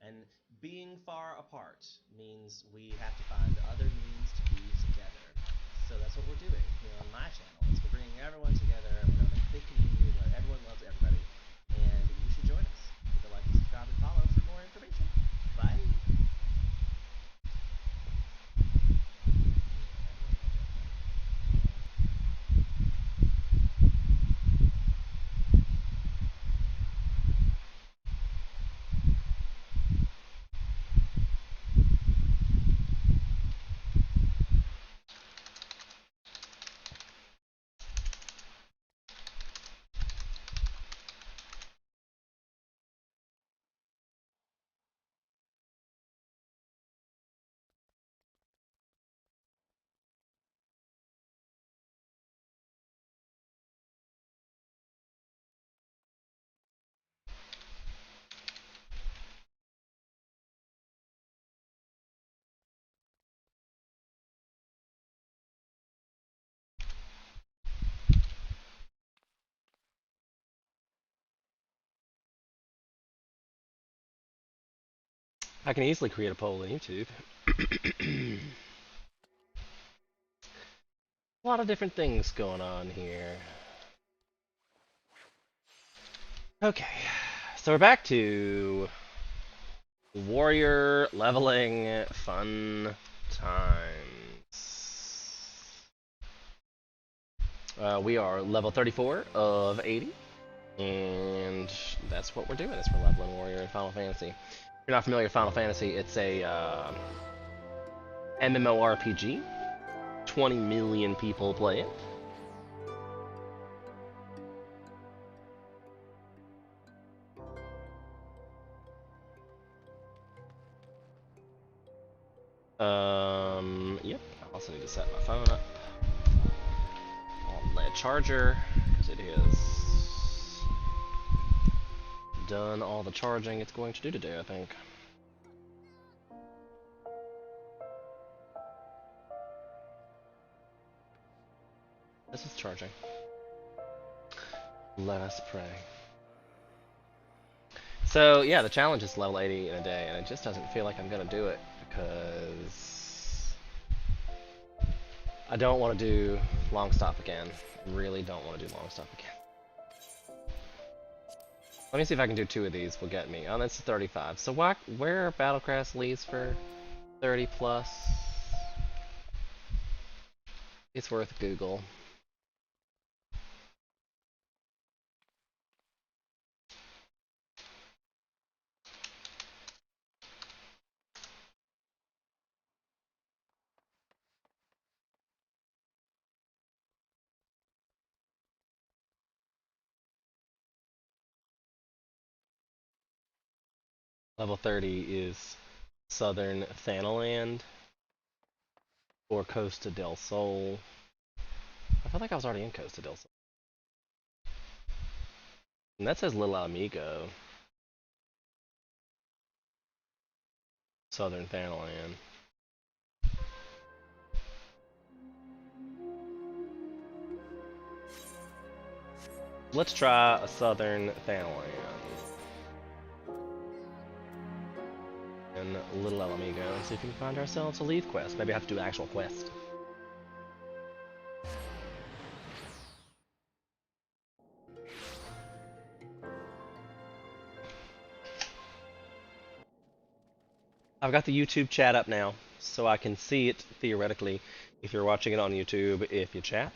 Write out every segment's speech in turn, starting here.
And being far apart means we have to find other means to be together. So that's what we're doing here on my channel. Is we're bringing everyone together. We're going to make a big community where everyone loves everybody. And you should join us. Hit the like, subscribe, and follow for more information. Bye. I can easily create a poll on YouTube. A lot of different things going on here. Okay, so we're back to warrior leveling fun times. We are level 34 of 80, and that's what we're doing. Is we're leveling warrior in Final Fantasy. If you're not familiar with Final Fantasy, it's a MMORPG. 20 million people play it. Yep. I also need to set my phone up on lead charger because it is done all the charging it's going to do today, I think. This is charging. Let us pray. So yeah, the challenge is level 80 in a day, and it just doesn't feel like I'm gonna do it because I don't want to do long stop again. I really don't want to do long stop again. Let me see if I can do 2 of these. Will get me. Oh, that's 35. So where are Battlecraft leads for 30 plus? It's worth Google. Level 30 is Southern Thanaland or Costa del Sol. I felt like I was already in Costa del Sol. And that says Little Amigo. Southern Thanaland. Let's try a Southern Thanaland. And Little El Amigo and see if we can find ourselves a leave quest. Maybe I have to do an actual quest. I've got the YouTube chat up now, so I can see it theoretically if you're watching it on YouTube if you chat.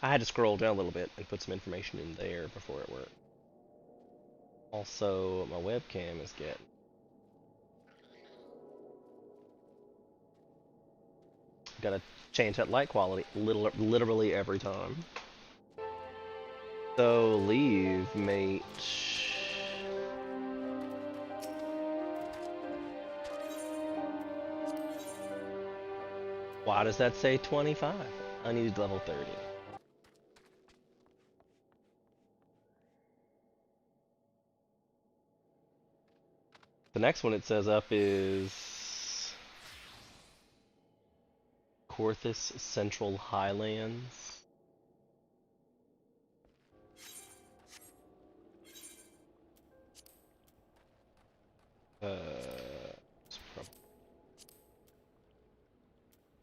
I had to scroll down a little bit and put some information in there before it worked. Also, my webcam is getting... Gotta change that light quality literally every time. So, leave, mate. Why does that say 25? I need level 30. The next one it says up is Corthus Central Highlands. it's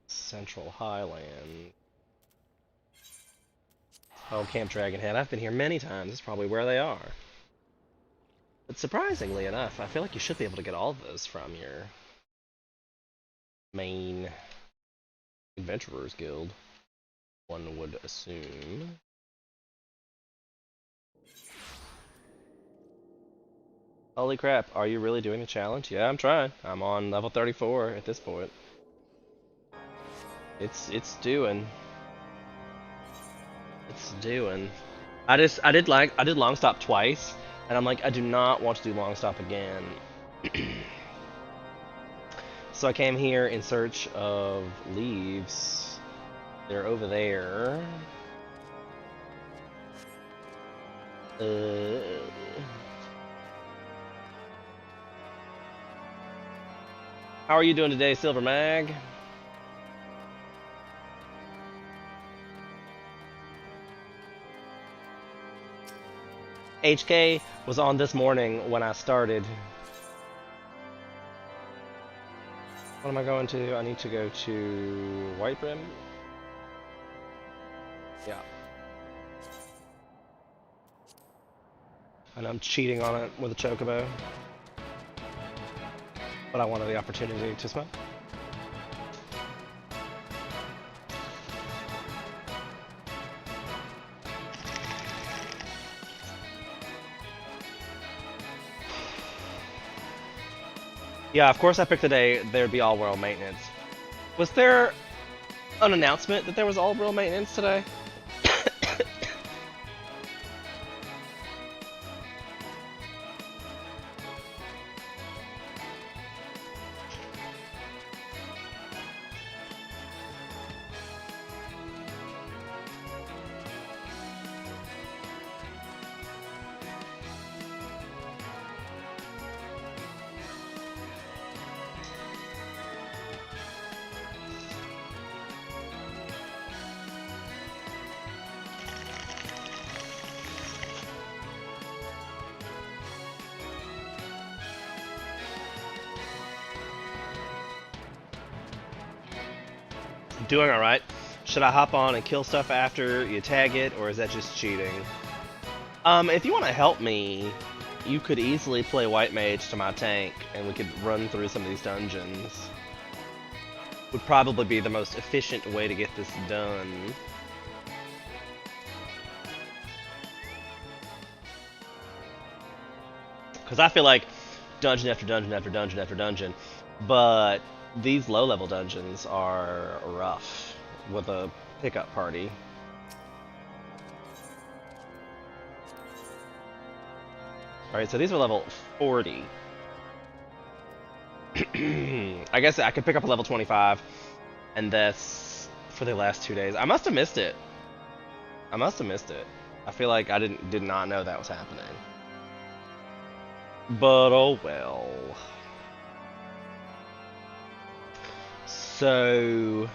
Central Highland. Oh, Camp Dragonhead. I've been here many times. It's probably where they are. But surprisingly enough, I feel like you should be able to get all of those from your main Adventurers Guild, one would assume. Holy crap, are you really doing the challenge? Yeah, I'm trying. I'm on level 34 at this point. It's doing. It's doing. I did long stop twice, and I'm like, I do not want to do long stop again. So I came here in search of leaves. They're over there. How are you doing today, Silver Mag? HK was on this morning when I started. What am I going to? I need to go to White Brim. Yeah. And I'm cheating on it with a chocobo. But I wanted the opportunity to smoke. Yeah, of course I picked the day there'd be all-world maintenance. Was there an announcement that there was all-world maintenance today? Doing alright. Should I hop on and kill stuff after you tag it, or is that just cheating? If you want to help me, you could easily play White Mage to my tank, and we could run through some of these dungeons. Would probably be the most efficient way to get this done. Because I feel like dungeon after dungeon after dungeon after dungeon, but these low-level dungeons are rough with a pickup party. Alright, so these are level 40. I guess I could pick up a level 25, and that's for the last 2 days. I must have missed it. I must have missed it. I feel like I did not know that was happening. But oh well. So,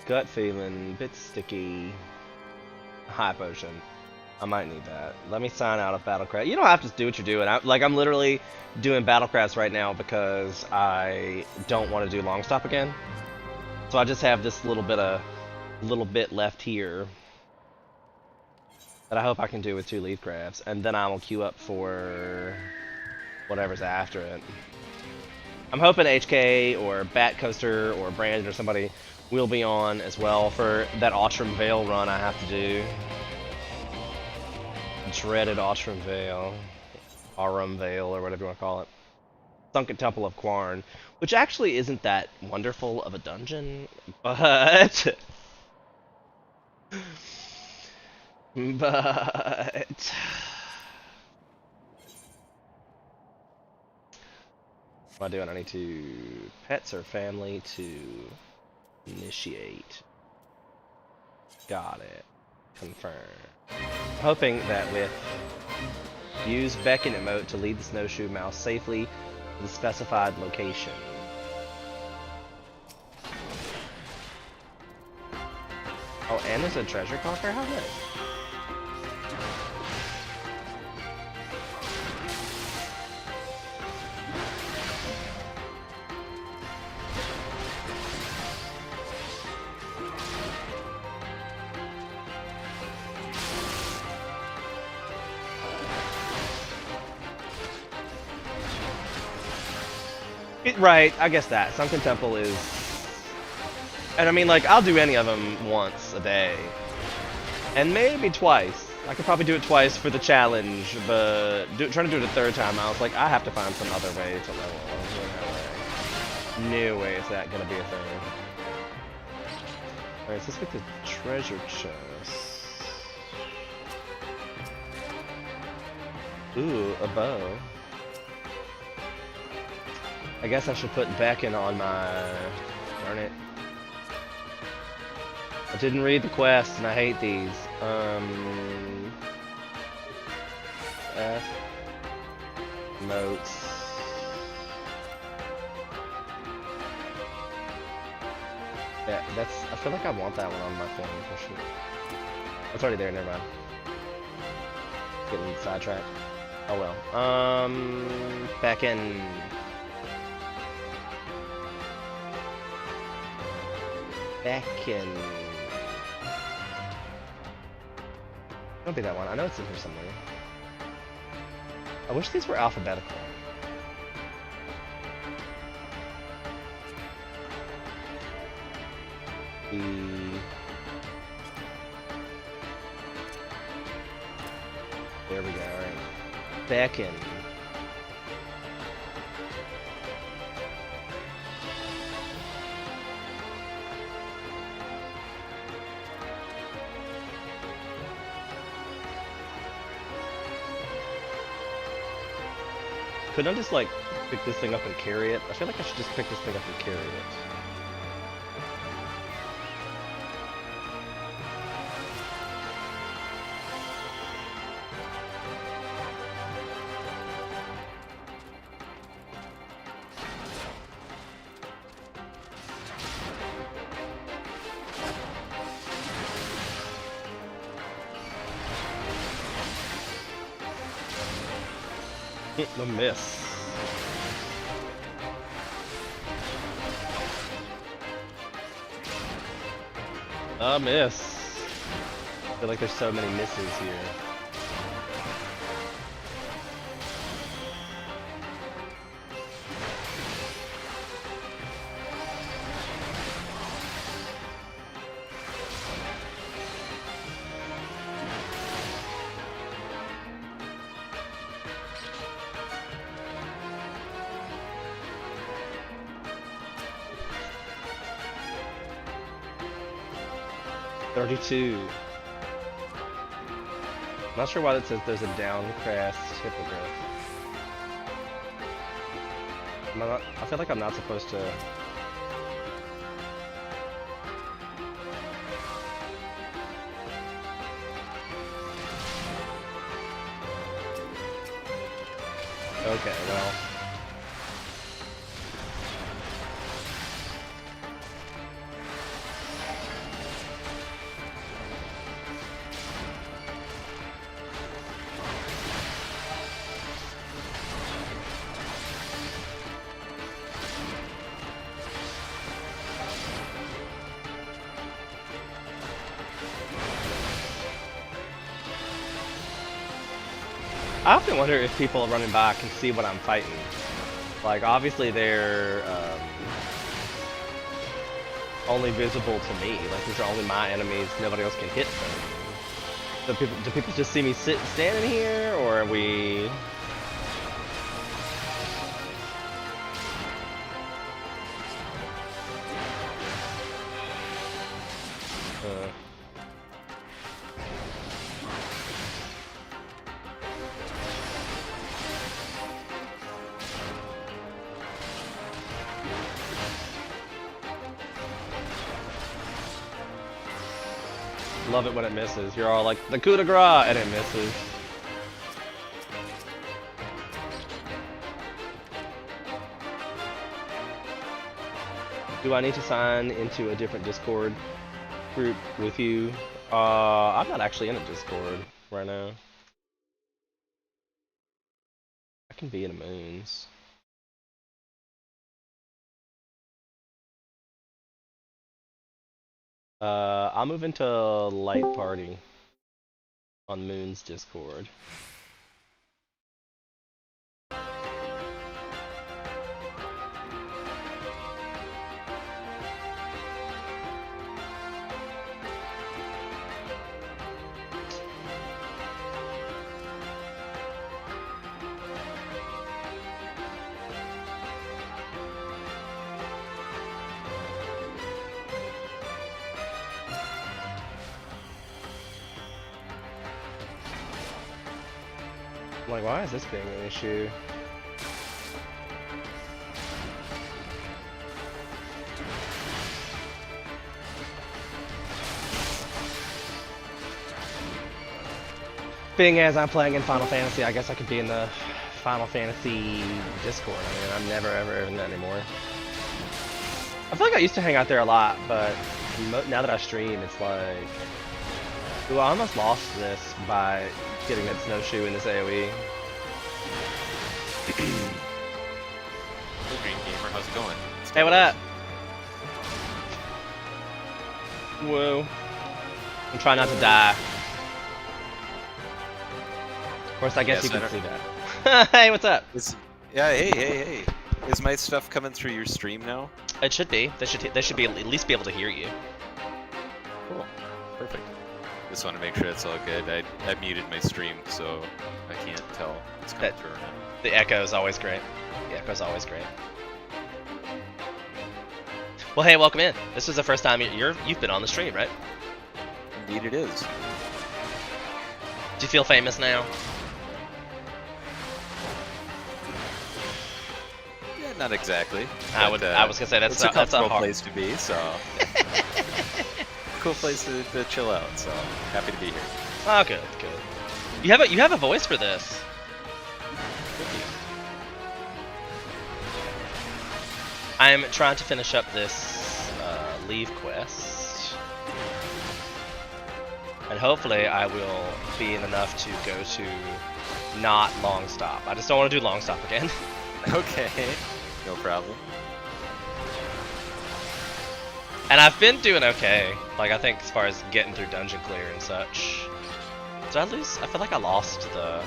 gut feeling, bit sticky, high potion. I might need that. Let me sign out of Battlecraft. You don't have to do what you're doing. I'm literally doing Battlecrafts right now because I don't want to do long stop again. So I just have this little bit left here that I hope I can do with 2 leaf crafts, and then I will queue up for whatever's after it. I'm hoping HK or Bat Coaster or Brandon or somebody will be on as well for that Outram Vale run I have to do. Dreaded Outram Vale. Arum Vale, or whatever you want to call it. Sunken Temple of Quarn, which actually isn't that wonderful of a dungeon, but... But... What am I doing? I need to pets or family to initiate. Got it. Confirm. I'm hoping that with use beckon emote to lead the snowshoe mouse safely to the specified location. Oh, and there's a treasure coffer? How nice. Right, I guess that. Sunken Temple is... And I mean, like, I'll do any of them once a day. And maybe twice. I could probably do it twice for the challenge, but trying to do it a third time, I was like, I have to find some other way to level. No way is that gonna be a thing. Alright, so let's get the treasure chest. Ooh, a bow. I guess I should put Beacon on my... Darn it. I didn't read the quest, and I hate these. F. Notes. Yeah, that's... I feel like I want that one on my phone for sure. It's already there, never mind. Getting sidetracked. Oh well. Beacon. Beacon. Don't be that one. I know it's in here somewhere. I wish these were alphabetical. There we go. All right. Beacon. Couldn't I just like pick this thing up and carry it? I feel like I should just pick this thing up and carry it. The miss. A miss. I feel like there's so many misses here. Not sure why that says there's a downcast hippogriff. I feel like I'm not supposed to... Okay, well... I often wonder if people running by can see what I'm fighting. Like, obviously they're only visible to me. Like, these are only my enemies. Nobody else can hit them. Do people just see me standing here, or are we... Love it when it misses. You're all like, the coup de grace, and it misses. Do I need to sign into a different Discord group with you? I'm not actually in a Discord right now. I can be in a Moons. I'll move into Light Party on Moon's Discord. like, why is this being an issue? Being as I'm playing in Final Fantasy, I guess I could be in the Final Fantasy Discord. I mean, I'm never ever in that anymore. I feel like I used to hang out there a lot, but now that I stream, it's like, ooh, I almost lost this by getting that snowshoe in this AoE. Hey, Green Gamer, how's it going? Hey, what up? Whoa. I'm trying not to die. Of course, I guess you can see that. Hey, what's up? Yeah, hey. Is my stuff coming through your stream now? It should be. They should be at least be able to hear you. Cool. Perfect. Just want to make sure it's all good. I muted my stream, so I can't tell if it's coming through or not. The echo is always great. The echo is always great. Well, hey, welcome in. This is the first time you've been on the stream, right? Indeed it is. Do you feel famous now? Yeah, not exactly. I was gonna say that's a a comfortable hard place to be, so cool place to chill out. So happy to be here. Oh, good. You have a voice for this. I'm trying to finish up this leave quest, and hopefully I will be in enough to go to not long stop. I just don't want to do long stop again. Okay, no problem. And I've been doing okay. Like, I think as far as getting through dungeon clear and such. Did I lose? I feel like I lost the...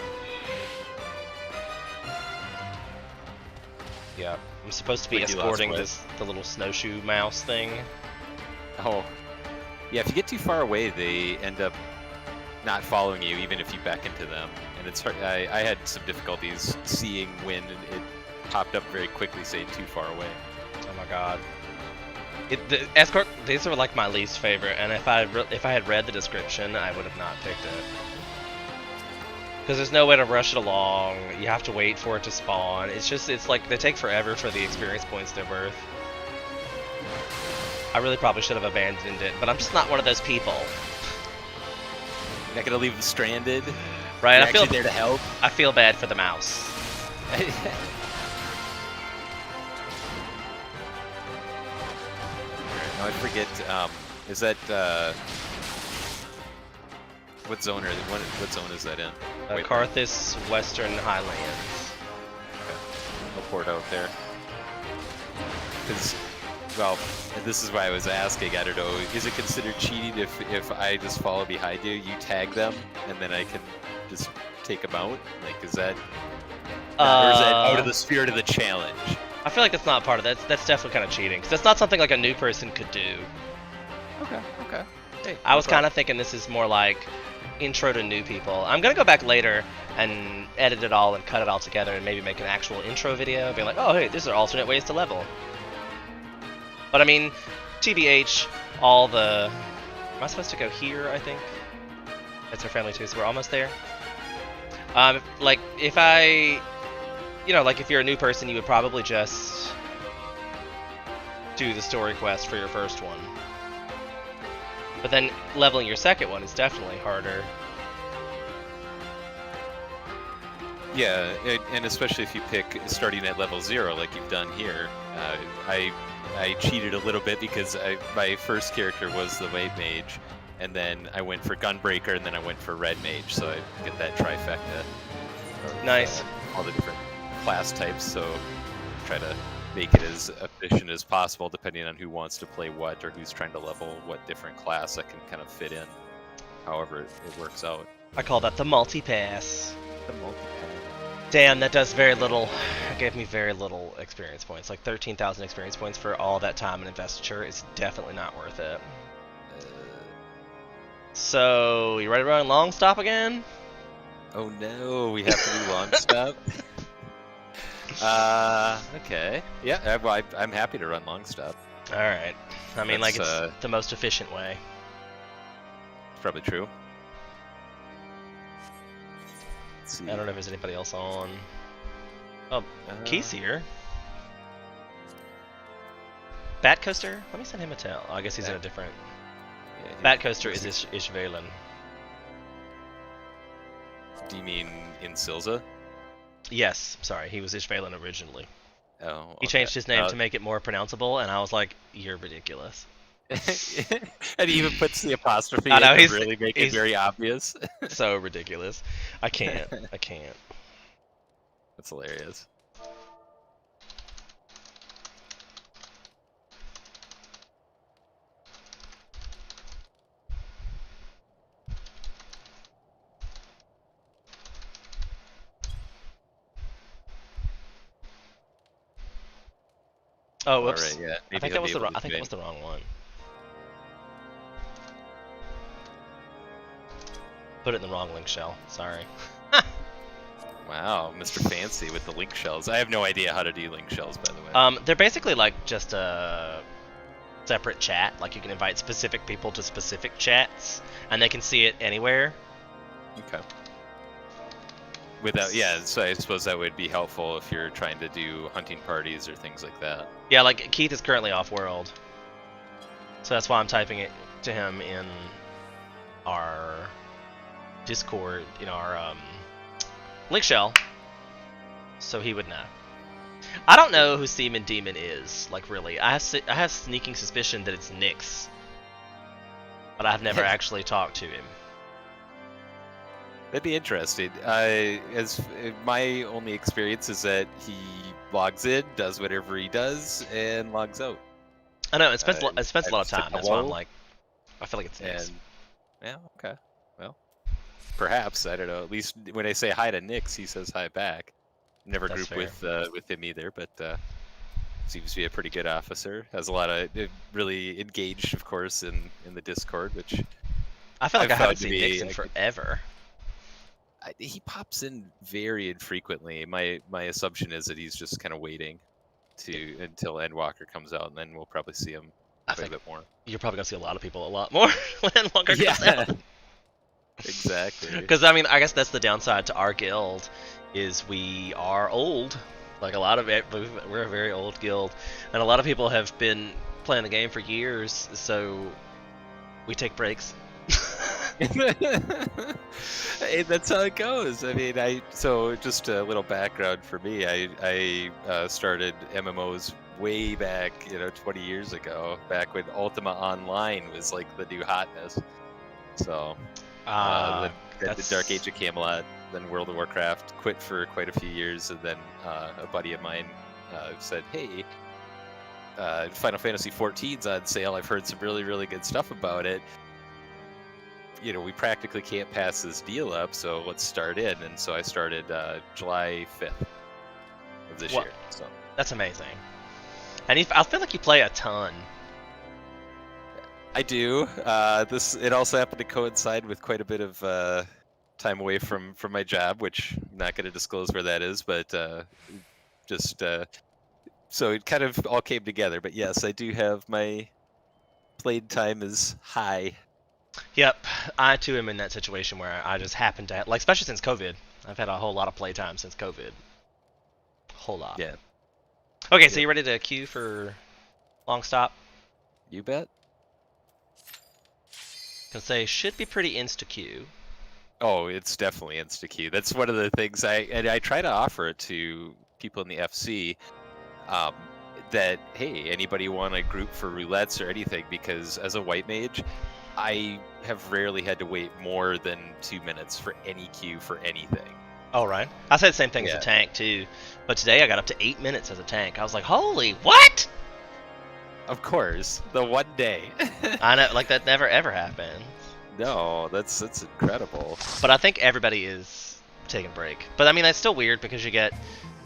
Yeah, I'm supposed to be escorting the little snowshoe mouse thing. Oh. Yeah, if you get too far away, they end up not following you, even if you back into them. And it's hard. I had some difficulties seeing when it popped up very quickly, saying too far away. Oh my god. The escort, these are like my least favorite, and if I had read the description, I would have not picked it. Because there's no way to rush it along, you have to wait for it to spawn. It's like they take forever for the experience points they're worth. I really probably should have abandoned it, but I'm just not one of those people. You're not gonna leave them stranded. Right, You're actually there to help. I feel bad for the mouse. Now I forget. Is that what zone what zone is that in? Karthus Western Highlands. Okay. I'll port out there. Because, well, this is why I was asking. I don't know. Is it considered cheating if I just follow behind you, you tag them, and then I can just take them out? Like, is that? Or is that out of the spirit of the challenge? I feel like that's not part of that. That's definitely kind of cheating. Because that's not something like a new person could do. Okay. Hey, I was kind of thinking this is more like intro to new people. I'm gonna go back later and edit it all and cut it all together and maybe make an actual intro video. Be like, oh hey, these are alternate ways to level. But I mean, TBH, all the... Am I supposed to go here, I think? It's our family too, so we're almost there. Like, if I... You know, like if you're a new person, you would probably just do the story quest for your first one. But then leveling your second one is definitely harder. Yeah, and especially if you pick starting at level 0 like you've done here. I cheated a little bit because my first character was the White Mage, and then I went for Gunbreaker, and then I went for Red Mage, so I get that trifecta. Nice. All the different class types, so try to make it as efficient as possible depending on who wants to play what or who's trying to level what different class that can kind of fit in however it works out. I call that the multi-pass. The multi-pass. Damn, that does very little. It gave me very little experience points. Like 13,000 experience points for all that time and investiture is definitely not worth it. So, you ready to run long stop again? Oh no, we have to do long stop? Okay. Yeah, well, I'm happy to run long stop. Alright. I mean, like, it's the most efficient way. It's probably true. Let's see. I don't know if there's anybody else on. Oh, Keith's here. Bat Coaster? Let me send him a tell. Oh, I guess he's in a different. Yeah, Bat Coaster is Ishvalen. Do you mean in Silza? Yes, sorry, he was Ishvalen originally. Oh. He changed his name to make it more pronounceable, and I was like, "You're ridiculous." And he even puts the apostrophe I know, in to really make it very obvious. So ridiculous. I can't. That's hilarious. Oh, whoops. All right, yeah. I think that was the wrong one. Put it in the wrong link shell. Sorry. Wow, Mr. Fancy with the link shells. I have no idea how to do link shells, by the way. They're basically like just a separate chat. Like you can invite specific people to specific chats, and they can see it anywhere. Okay. So I suppose that would be helpful if you're trying to do hunting parties or things like that. Yeah, like Keith is currently off-world, so that's why I'm typing it to him in our Discord, in our link shell, so he would know. I don't know who Seaman Demon is, like really. I have sneaking suspicion that it's Nyx, but I've never actually talked to him. That'd be interesting. As my only experience is that he logs in, does whatever he does, and logs out. I know it spends a lot of time. That's why I'm like, I feel like it's Nyx. Yeah, okay. Well, perhaps, I don't know. At least when I say hi to Nyx, he says hi back. Never That's group with him either, but seems to be a pretty good officer. Has a lot of really engaged, of course, in the Discord, which I feel like I haven't seen Nyx in forever. He pops in very infrequently. My assumption is that he's just kind of waiting until Endwalker comes out, and then we'll probably see him quite a bit more. You're probably gonna see a lot of people a lot more when Endwalker comes out. Exactly. Because I mean, I guess that's the downside to our guild, is we are old. Like a lot of it, we're a very old guild, and a lot of people have been playing the game for years, so we take breaks. Hey, that's how it goes. I mean, so just a little background for me. I started MMOs way back, 20 years ago, back when Ultima Online was like the new hotness. So, then the Dark Age of Camelot, then World of Warcraft. Quit for quite a few years, and then a buddy of mine said, "Hey, Final Fantasy XIV's on sale. I've heard some really, really good stuff about it. We practically can't pass this deal up, so let's start in." And so I started July 5th of this year. So that's amazing. And I feel like you play a ton. I do. It also happened to coincide with quite a bit of time away from my job, which I'm not going to disclose where that is, but so it kind of all came together. But yes, I do have my played time is high. Yep, I too am in that situation where I just happen to like, especially since COVID. I've had a whole lot of playtime since COVID. Whole lot. Yeah. Okay, so you ready to queue for long stop? You bet. Can say should be pretty insta queue. Oh, it's definitely insta queue. That's one of the things I try to offer it to people in the FC. That hey, anybody want a group for roulettes or anything? Because as a white mage, I have rarely had to wait more than 2 minutes for any queue for anything. Oh, right. I said the same thing as a tank, too. But today I got up to 8 minutes as a tank. I was like, holy, what? Of course. The one day. I know, like, that never, ever happens. No, that's incredible. But I think everybody is taking a break. But, I mean, that's still weird because you get,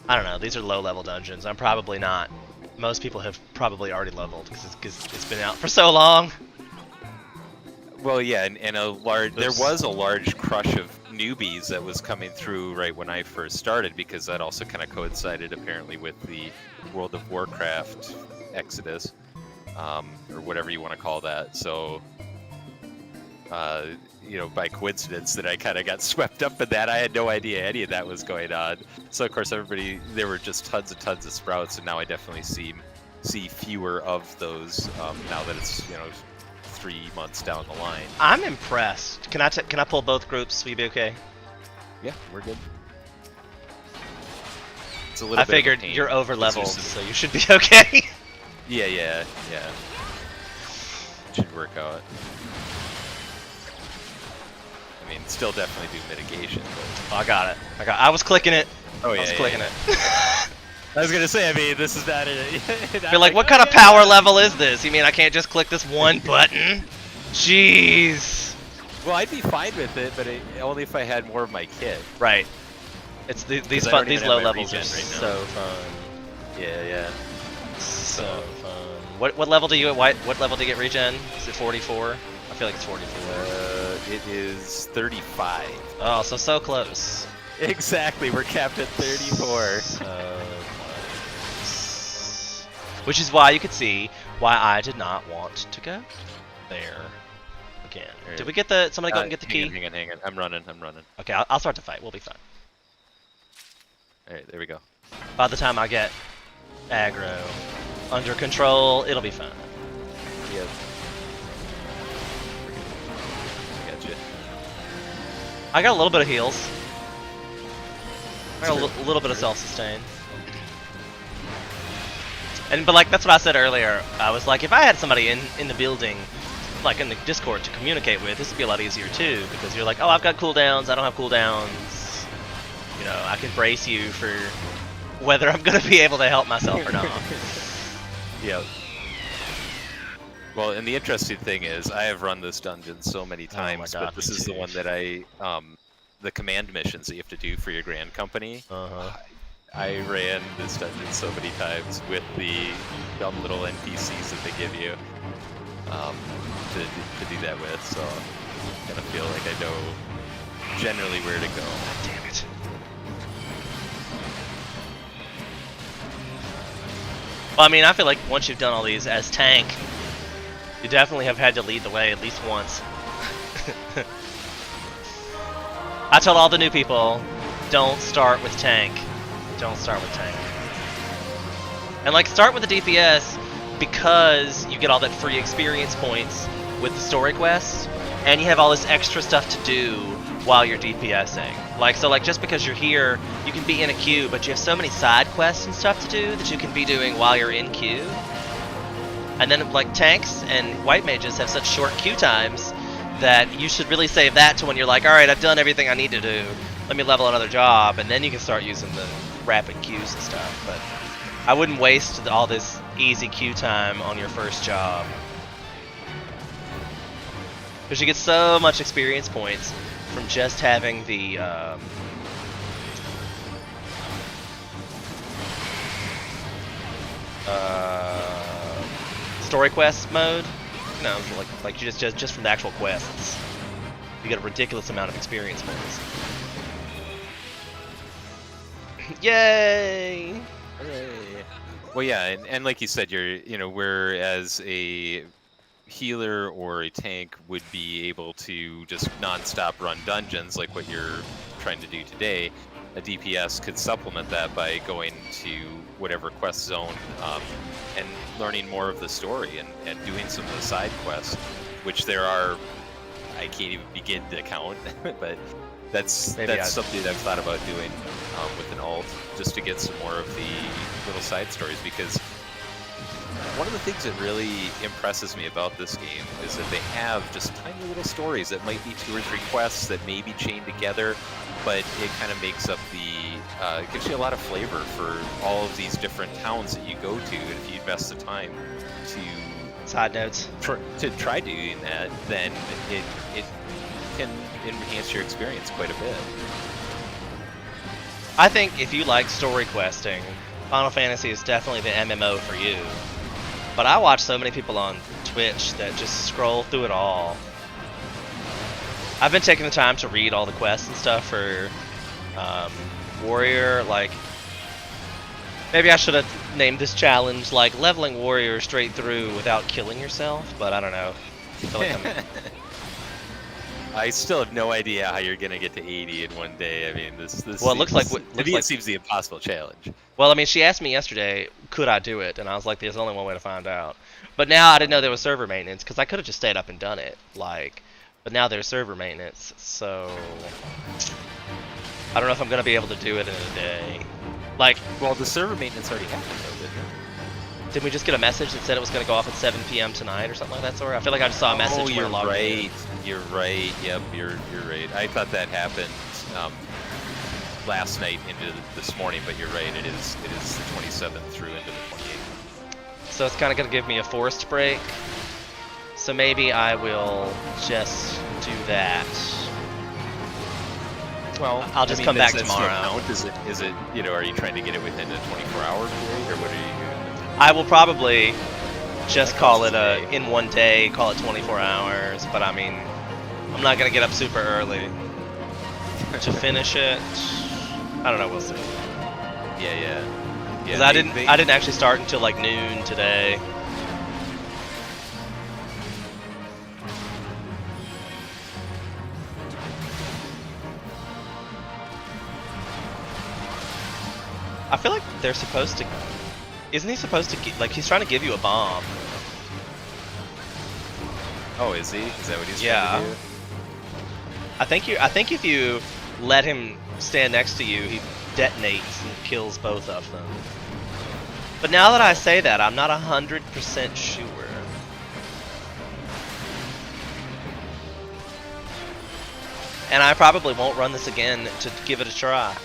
I don't know, these are low-level dungeons. I'm probably not. Most people have probably already leveled because it's been out for so long. Well, yeah, and there was a large crush of newbies that was coming through right when I first started, because that also kind of coincided apparently with the World of Warcraft exodus, or whatever you want to call that. So you know, by coincidence that I kind of got swept up in that. I had no idea any of that was going on. So of course there were just tons and tons of sprouts, and now I definitely see fewer of those now that it's, you know, 3 months down the line. I'm impressed. Can I pull both groups? Will you be okay? Yeah, we're good. It's a little I bit of a figured pain. you're over leveled, It's just- so you should be okay. Yeah. Should work out. I mean, still definitely do mitigation, but... Oh, I got it. I was clicking it. Oh, yeah, I was yeah, clicking yeah. it. I was gonna say, I mean, this is not it. You're like, what kind of power level is this? You mean I can't just click this one button? Jeez. Well, I'd be fine with it, but only if I had more of my kit. Right. It's these I don't these even low have my levels are regen right now. so fun. Yeah. So fun. What level do you what level do you get regen? Is it 44? I feel like it's 44. It is 35. Oh, so close. Exactly, we're capped at 34. So close. Which is why you could see why I did not want to go there again. Alright. Did we get somebody go and get the key? Hang on. I'm running. Okay, I'll start the fight. We'll be fine. Alright, there we go. By the time I get aggro under control, it'll be fine. Yep. I got you. I got a little bit of heals. I got Sure. a little bit of self-sustain. But like, that's what I said earlier. I was like, if I had somebody in the building, like in the Discord to communicate with, this would be a lot easier too, because you're like, oh, I've got cooldowns, I don't have cooldowns. You know, I can brace you for whether I'm going to be able to help myself or not. Yep. Well, and the interesting thing is, I have run this dungeon so many times, God, but this me is the too. one that the command missions that you have to do for your grand company. Uh-huh. I ran this dungeon so many times with the dumb little NPCs that they give you to do that with, so I kind of feel like I know generally where to go. Damn it. Well, I mean, I feel like once you've done all these as tank, you definitely have had to lead the way at least once. I tell all the new people, don't start with tank. Don't start with tank. And like, start with the DPS because you get all that free experience points with the story quests, and you have all this extra stuff to do while you're DPSing. Like, so like, just because you're here, you can be in a queue, but you have so many side quests and stuff to do that you can be doing while you're in queue. And then like, tanks and white mages have such short queue times that you should really save that to when you're like, alright, I've done everything I need to do, let me level another job, and then you can start using the rapid queues and stuff. But I wouldn't waste all this easy queue time on your first job, because you get so much experience points from just having the story quest mode. You know, like you just from the actual quests, you get a ridiculous amount of experience points. Yay! Hooray. Well, yeah, and like you said, whereas a healer or a tank would be able to just non-stop run dungeons like what you're trying to do today, a DPS could supplement that by going to whatever quest zone and learning more of the story and doing some of the side quests, which there are, I can't even begin to count, but that's something that I've thought about doing with an alt, just to get some more of the little side stories, because one of the things that really impresses me about this game is that they have just tiny little stories that might be 2 or 3 quests that may be chained together, but it kind of makes up it gives you a lot of flavor for all of these different towns that you go to, and if you invest the time to Side notes. try doing that, then it can enhance your experience quite a bit. I think if you like story questing, Final Fantasy is definitely the MMO for you. But I watch so many people on Twitch that just scroll through it all. I've been taking the time to read all the quests and stuff for Warrior. Like, maybe I should have named this challenge like leveling Warrior straight through without killing yourself, but I don't know. I feel like I still have no idea how you're gonna get to 80 in one day. I mean, this Well, it looks like to me it seems the impossible challenge. Well, I mean, she asked me yesterday, could I do it, and I was like, there's only one way to find out. But now I didn't know there was server maintenance because I could have just stayed up and done it, like. But now there's server maintenance, so I don't know if I'm gonna be able to do it in a day. Like, Well, the server maintenance already happened, though, didn't it? did we just get a message that said it was gonna go off at 7 p.m. tonight or something like that? Sort I feel like I just saw a message. Oh, when I you're logged in. right. You're right. Yep, you're right. I thought that happened last night into this morning, but you're right. It is the 27th through into the 28th. So it's kind of gonna give me a forced break. So maybe I will just do that. Well, I'll just come back does that tomorrow. still count? Is it? You know, are you trying to get it within a 24-hour period, or what are you doing? I will probably just call it in one day, call it 24 hours. But I mean, I'm not gonna get up super early to finish it. I don't know. We'll see. Yeah. Because I didn't actually start until like noon today. I feel like they're supposed to. Isn't he supposed to like he's trying to give you a bomb? Oh, is he? Is that what he's Yeah. trying to do? I think if you let him stand next to you, he detonates and kills both of them. But now that I say that, I'm not 100% sure. And I probably won't run this again to give it a try.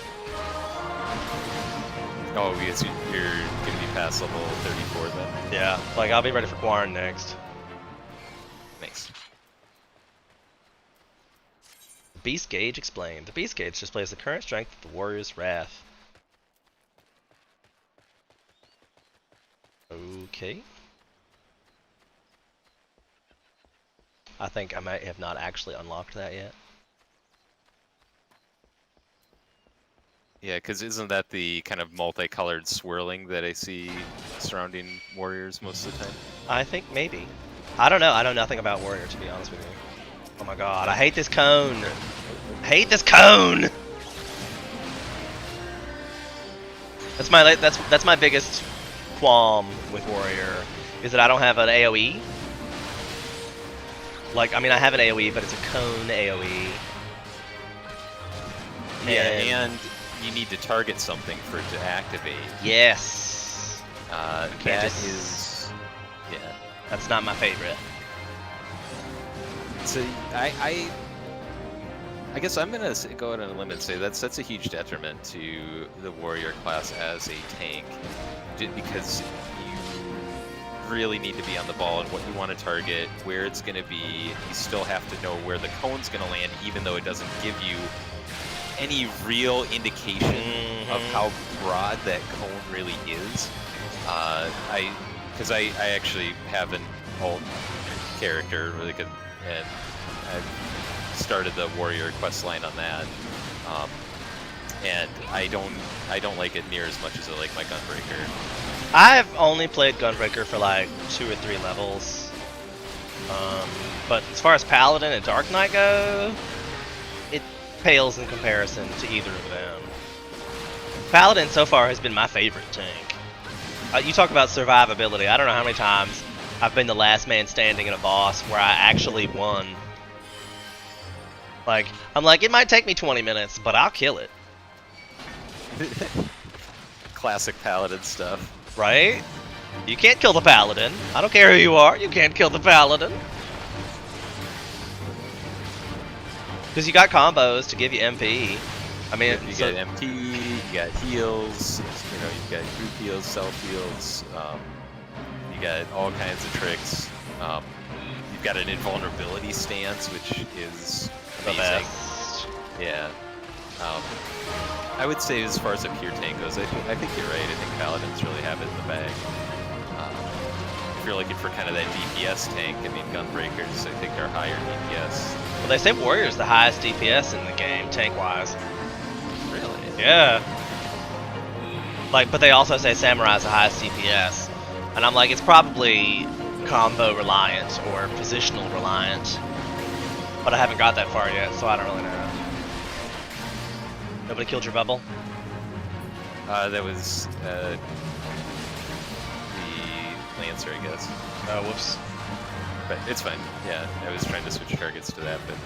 Oh, because you're gonna be past level 34 then. Yeah, like I'll be ready for Quarren next. Nice. Beast Gauge explained. The Beast Gauge displays the current strength of the warrior's wrath. Okay. I think I might have not actually unlocked that yet. Yeah, because isn't that the kind of multicolored swirling that I see surrounding warriors most of the time? I think maybe. I don't know. I know nothing about warrior, to be honest with you. Oh my god, I hate this cone. I hate this cone. That's my biggest qualm with warrior is that I don't have an AoE. Like, I mean, I have an AoE, but it's a cone AoE. Yeah, and you need to target something for it to activate. Yes. That is, yeah. That's not my favorite. So I guess I'm gonna go out on a limb and say that's a huge detriment to the warrior class as a tank, because you really need to be on the ball and what you want to target, where it's gonna be. You still have to know where the cone's gonna land, even though it doesn't give you any real indication of how broad that cone really is. Because I actually have an alt character really good, and I've started the warrior quest line on that, and I don't like it near as much as I like my gunbreaker. I've only played Gunbreaker for like 2 or 3 levels. But as far as Paladin and Dark Knight go, it pales in comparison to either of them. Paladin so far has been my favorite tank. You talk about survivability. I don't know how many times I've been the last man standing in a boss where I actually won. Like, I'm like, it might take me 20 minutes, but I'll kill it. Classic Paladin stuff. Right? You can't kill the Paladin. I don't care who you are, you can't kill the Paladin. Because you got combos to give you MP. I mean, you got MP, you got heals, you know, you've got group heals, self heals, you got all kinds of tricks. You've got an invulnerability stance, which is amazing. Yeah. I would say as far as a pure tank goes, I think you're right. I think Paladins really have it in the bag. If you're looking for kind of that DPS tank, I mean, Gunbreakers, I think, are higher DPS. Well, they say Warrior's the highest DPS in the game, tank-wise. Really? Yeah. Like, but they also say Samurai's the highest DPS. And I'm like, it's probably combo reliant or positional reliant. But I haven't got that far yet, so I don't really know. Nobody killed your bubble? That was the Lancer, I guess. Oh, whoops. But it's fine. Yeah, I was trying to switch targets to that, but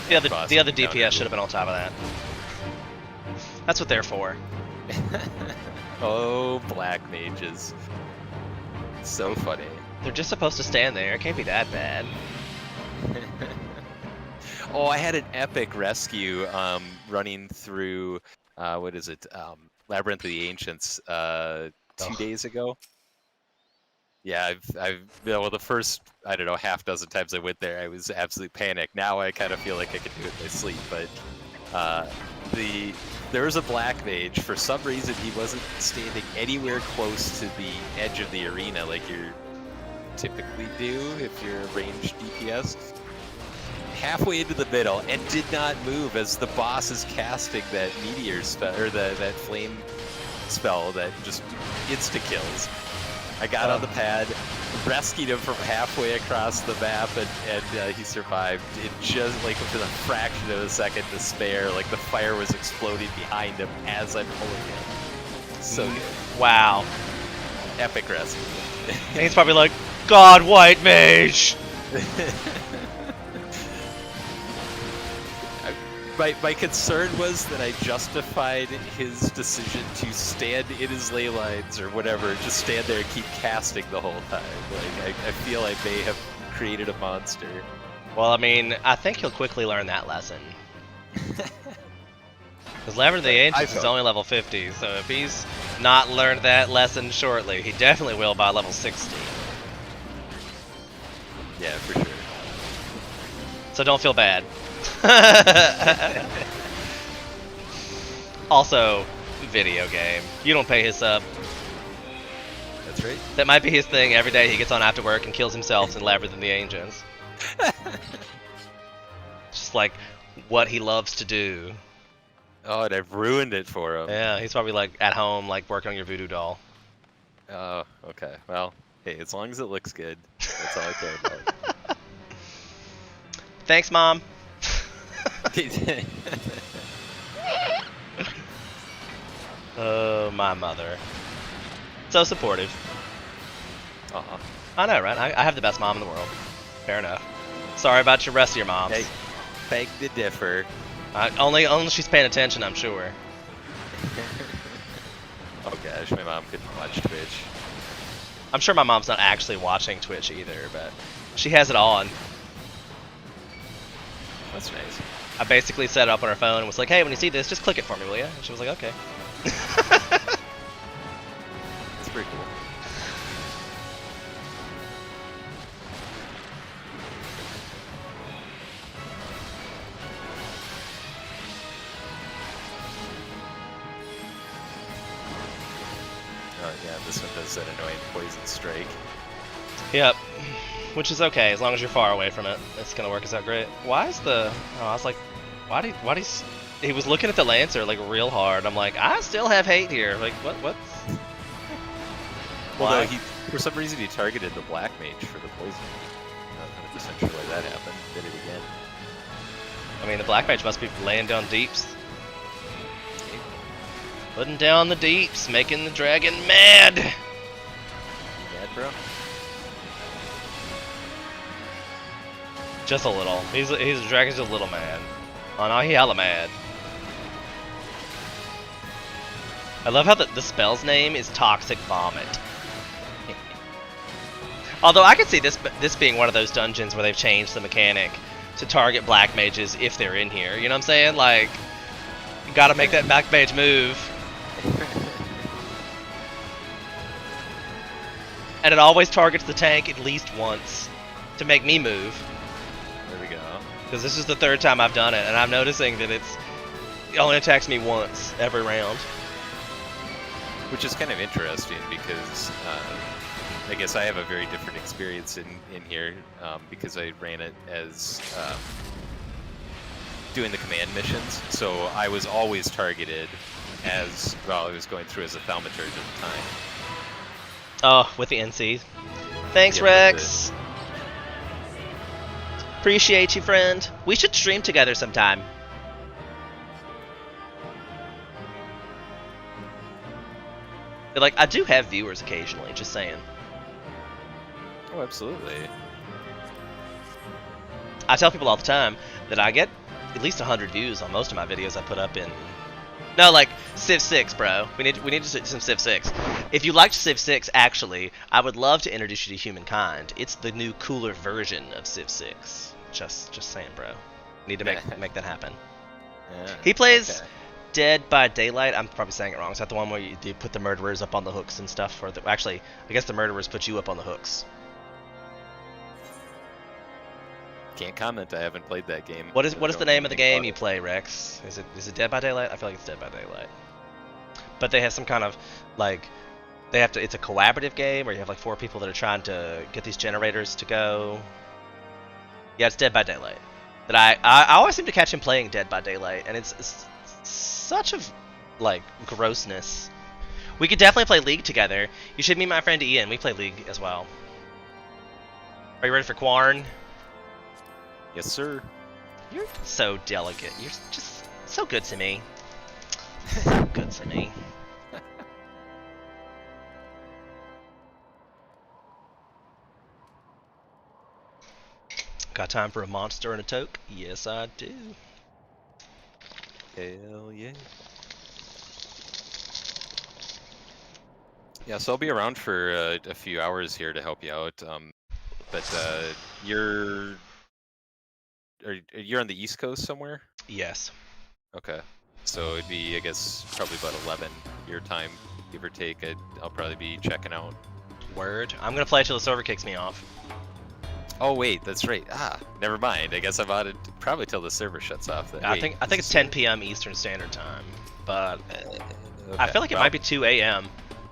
The other DPS should have been on top of that. That's what they're for. Oh, black mages. So funny. They're just supposed to stand there. It can't be that bad. Oh, I had an epic rescue running through, what is it? Labyrinth of the Ancients 2 days ago. Yeah, well, the first, I don't know, half dozen times I went there, I was absolutely panicked. Now I kind of feel like I could do it in my sleep, but there was a black mage. For some reason, he wasn't standing anywhere close to the edge of the arena like you typically do if you're a ranged DPS. Halfway into the middle and did not move as the boss is casting that meteor spell, or that flame spell that just insta kills. I got on the pad, rescued him from halfway across the map, and he survived. It just, like, within a fraction of a second to spare, like the fire was exploding behind him as I'm pulling him. So good. Wow. Epic rescue. And he's probably like, God, white mage! My concern was that I justified his decision to stand in his ley lines or whatever, just stand there and keep casting the whole time. Like, I feel I may have created a monster. Well, I mean, I think he'll quickly learn that lesson. Because Labyrinth of the Ancients is only level 50, so if he's not learned that lesson shortly, he definitely will by level 60. Yeah, for sure. So don't feel bad. Also, video game. You don't pay his sub. That's right. That might be his thing. Every day he gets on after work and kills himself in Labyrinth of the Ancients. Just like what he loves to do. Oh, and I've ruined it for him. Yeah, he's probably like at home, like working on your voodoo doll. Oh, okay. Well, hey, as long as it looks good, that's all I care about. Thanks, Mom. Oh, my mother. So supportive. I know, right? I have the best mom in the world. Fair enough. Sorry about your rest of your moms. Hey, beg to differ. Only she's paying attention, I'm sure. Oh gosh, my mom couldn't watch Twitch. I'm sure my mom's not actually watching Twitch either, but she has it on. That's nice. I basically set it up on her phone and was like, hey, when you see this, just click it for me, will ya? And she was like, okay. That's pretty cool. Oh yeah, this one does that annoying poison strike. Yep. Which is okay, as long as you're far away from it. It's gonna work out great. Why is the... Oh, I was like, why he was looking at the Lancer, like, real hard. I'm like, I still have hate here. Like, what's... Although for some reason he targeted the black mage for the poison. Not 100% sure why that happened. Did it again. I mean, the black mage must be laying down deeps. Putting down the deeps, making the dragon mad! You mad, bro? Just a little. He's the dragon's just a little mad. Oh no, he hella mad. I love how the spell's name is Toxic Vomit. Although I could see this being one of those dungeons where they've changed the mechanic to target black mages if they're in here. You know what I'm saying? Like, you gotta make that black mage move. And it always targets the tank at least once to make me move. There we go. Because this is the third time I've done it, and I'm noticing that it only attacks me once every round. Which is kind of interesting because I guess I have a very different experience in here because I ran it as doing the command missions. So I was always targeted as, well, I was going through as a thaumaturge at the time. Oh, with the NCs. Thanks, Yeah, Rex! Appreciate you, friend. We should stream together sometime. But, like, I do have viewers occasionally, just saying. Oh, absolutely. I tell people all the time that I get at least 100 views on most of my videos I put up in... No, like, Civ 6, bro. We need to do some Civ 6. If you liked Civ 6, actually, I would love to introduce you to Humankind. It's the new, cooler version of Civ 6. Just saying, bro. Need to make that happen. Yeah, He plays okay. Dead by Daylight. I'm probably saying it wrong. Is that the one where you put the murderers up on the hooks and stuff? Or actually, I guess the murderers put you up on the hooks. Can't comment. I haven't played that game. What is so I the don't name know of the anything game about you it. play, Rex? Is it Dead by Daylight? I feel like it's Dead by Daylight. But they have some kind of like it's a collaborative game where you have like 4 people that are trying to get these generators to go. Yeah, it's Dead by Daylight. That I always seem to catch him playing Dead by Daylight, and it's such a like grossness. We could definitely play League together. You should meet my friend Ian. We play League as well. Are you ready for Quarn? Yes, sir. You're so delicate. You're just so good to me. So good to me. Got time for a monster and a toke? Yes, I do. Hell yeah. Yeah, so I'll be around for a few hours here to help you out. But you're on the East Coast somewhere? Yes. Okay. So it'd be, I guess, probably about 11 your time, give or take. I'll probably be checking out. Word. I'm gonna play till the server kicks me off. Oh wait, that's right. Never mind. I guess I'm out probably till the server shuts off. Then. I Wait, think is it's this 10 p.m. Eastern Standard Time, but I okay, feel like it well, might be 2 a.m.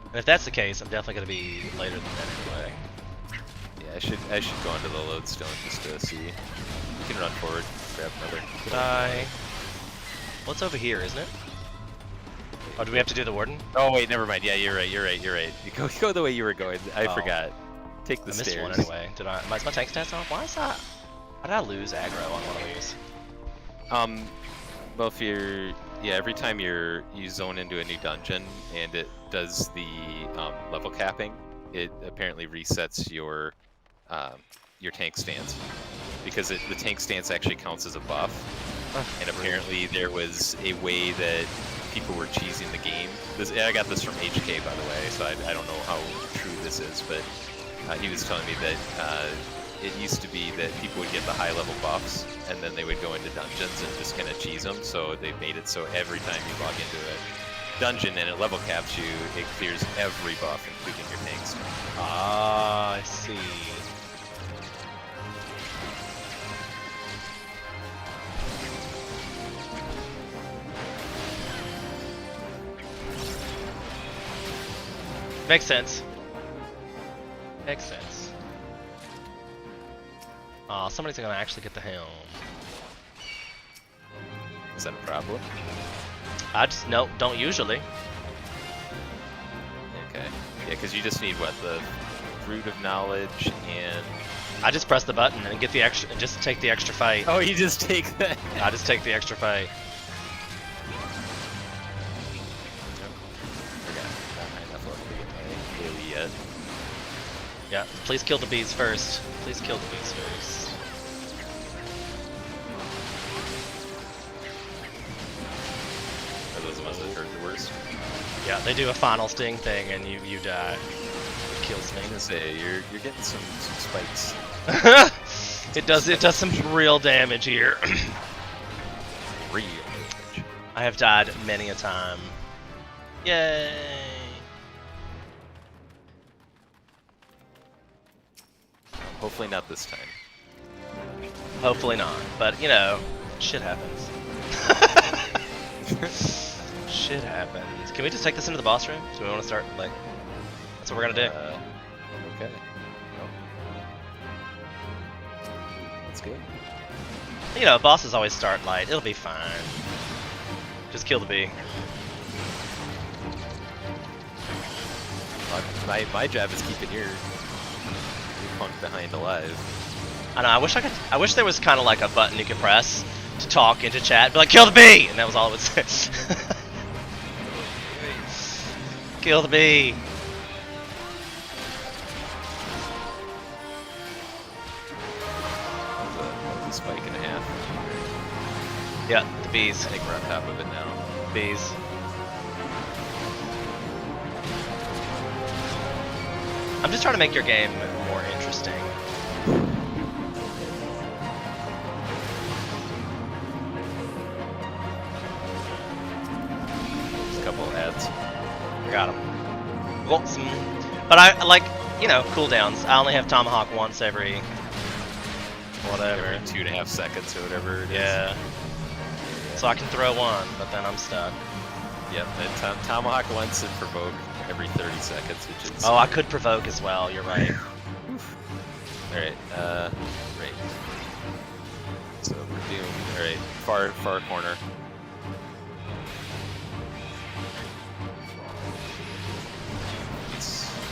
And if that's the case, I'm definitely gonna be later than that anyway. Yeah, I should go onto the lodestone just to see. You can run forward, grab another. Did I? What's over here, isn't it? Oh, do we have to do the warden? Oh wait, never mind. Yeah, you're right. You go the way you were going. I Oh. forgot. Take the I missed stairs. one anyway. Did I? Is my tank stats off? Why is that? How did I lose aggro on one of these? Well, every time you zone into a new dungeon and it does the level capping, it apparently resets your tank stance because the tank stance actually counts as a buff. And apparently there was a way that people were cheesing the game. I got this from HK, by the way, so I don't know how true this is, but he was telling me that it used to be that people would get the high level buffs and then they would go into dungeons and just kind of cheese them, so they made it so every time you log into a dungeon and it level caps you, it clears every buff, including your tanks. Ah, I see. Makes sense. Makes sense. Aw, somebody's gonna actually get the helm. Is that a problem? No, don't usually. Okay. Yeah, because you just need what, the root of knowledge and. I just press the button and get the extra, and just take the extra fight. Oh, you just take that. I just take the extra fight. Yeah, please kill the bees first. Please kill the bees first. Are those the ones that hurt the worst? Yeah, they do a final sting thing and you die. It kills I was gonna say you're getting some spikes. me. It does some real damage here. Real damage. I have died many a time. Yay! Hopefully not this time. Hopefully not, but you know, shit happens. Shit happens. Can we just take this into the boss room? Do we want to start, like, that's what we're gonna do? Okay. That's good. You know, bosses always start light. It'll be fine. Just kill the bee. My job is keeping your punk behind alive. I know. I wish there was kind of like a button you could press to talk into chat. Be like, kill the bee, and that was all it would say. Kill the bee. That was a spike and a half. Yeah, the bees. I think we're on top of it now. Bees. I'm just trying to make your game more interesting. There's a couple of ads. Got him. Well, but I like, you know, cooldowns. I only have Tomahawk once every whatever. Every 2.5 seconds or whatever it is. Yeah. So I can throw one, but then I'm stuck. Yep, and Tomahawk once and provoke every 30 seconds, which is... Oh, I could provoke as well, you're right. Alright, right. So we're doomed. Alright, far corner.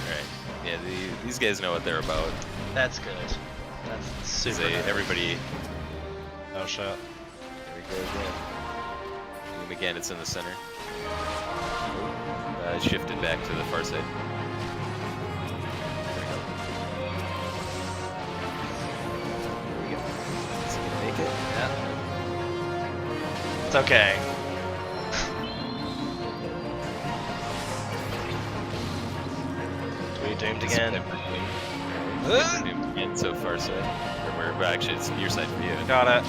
Alright, yeah, these guys know what they're about. That's good. That's super good. Everybody... Oh shit. There we go again. Boom again, it's in the center. Shifted back to the far side. There we go. Is he gonna make it? Yeah. It's okay. We doomed again. We're doomed again, so far side. Well, actually, it's your side for you. Got it.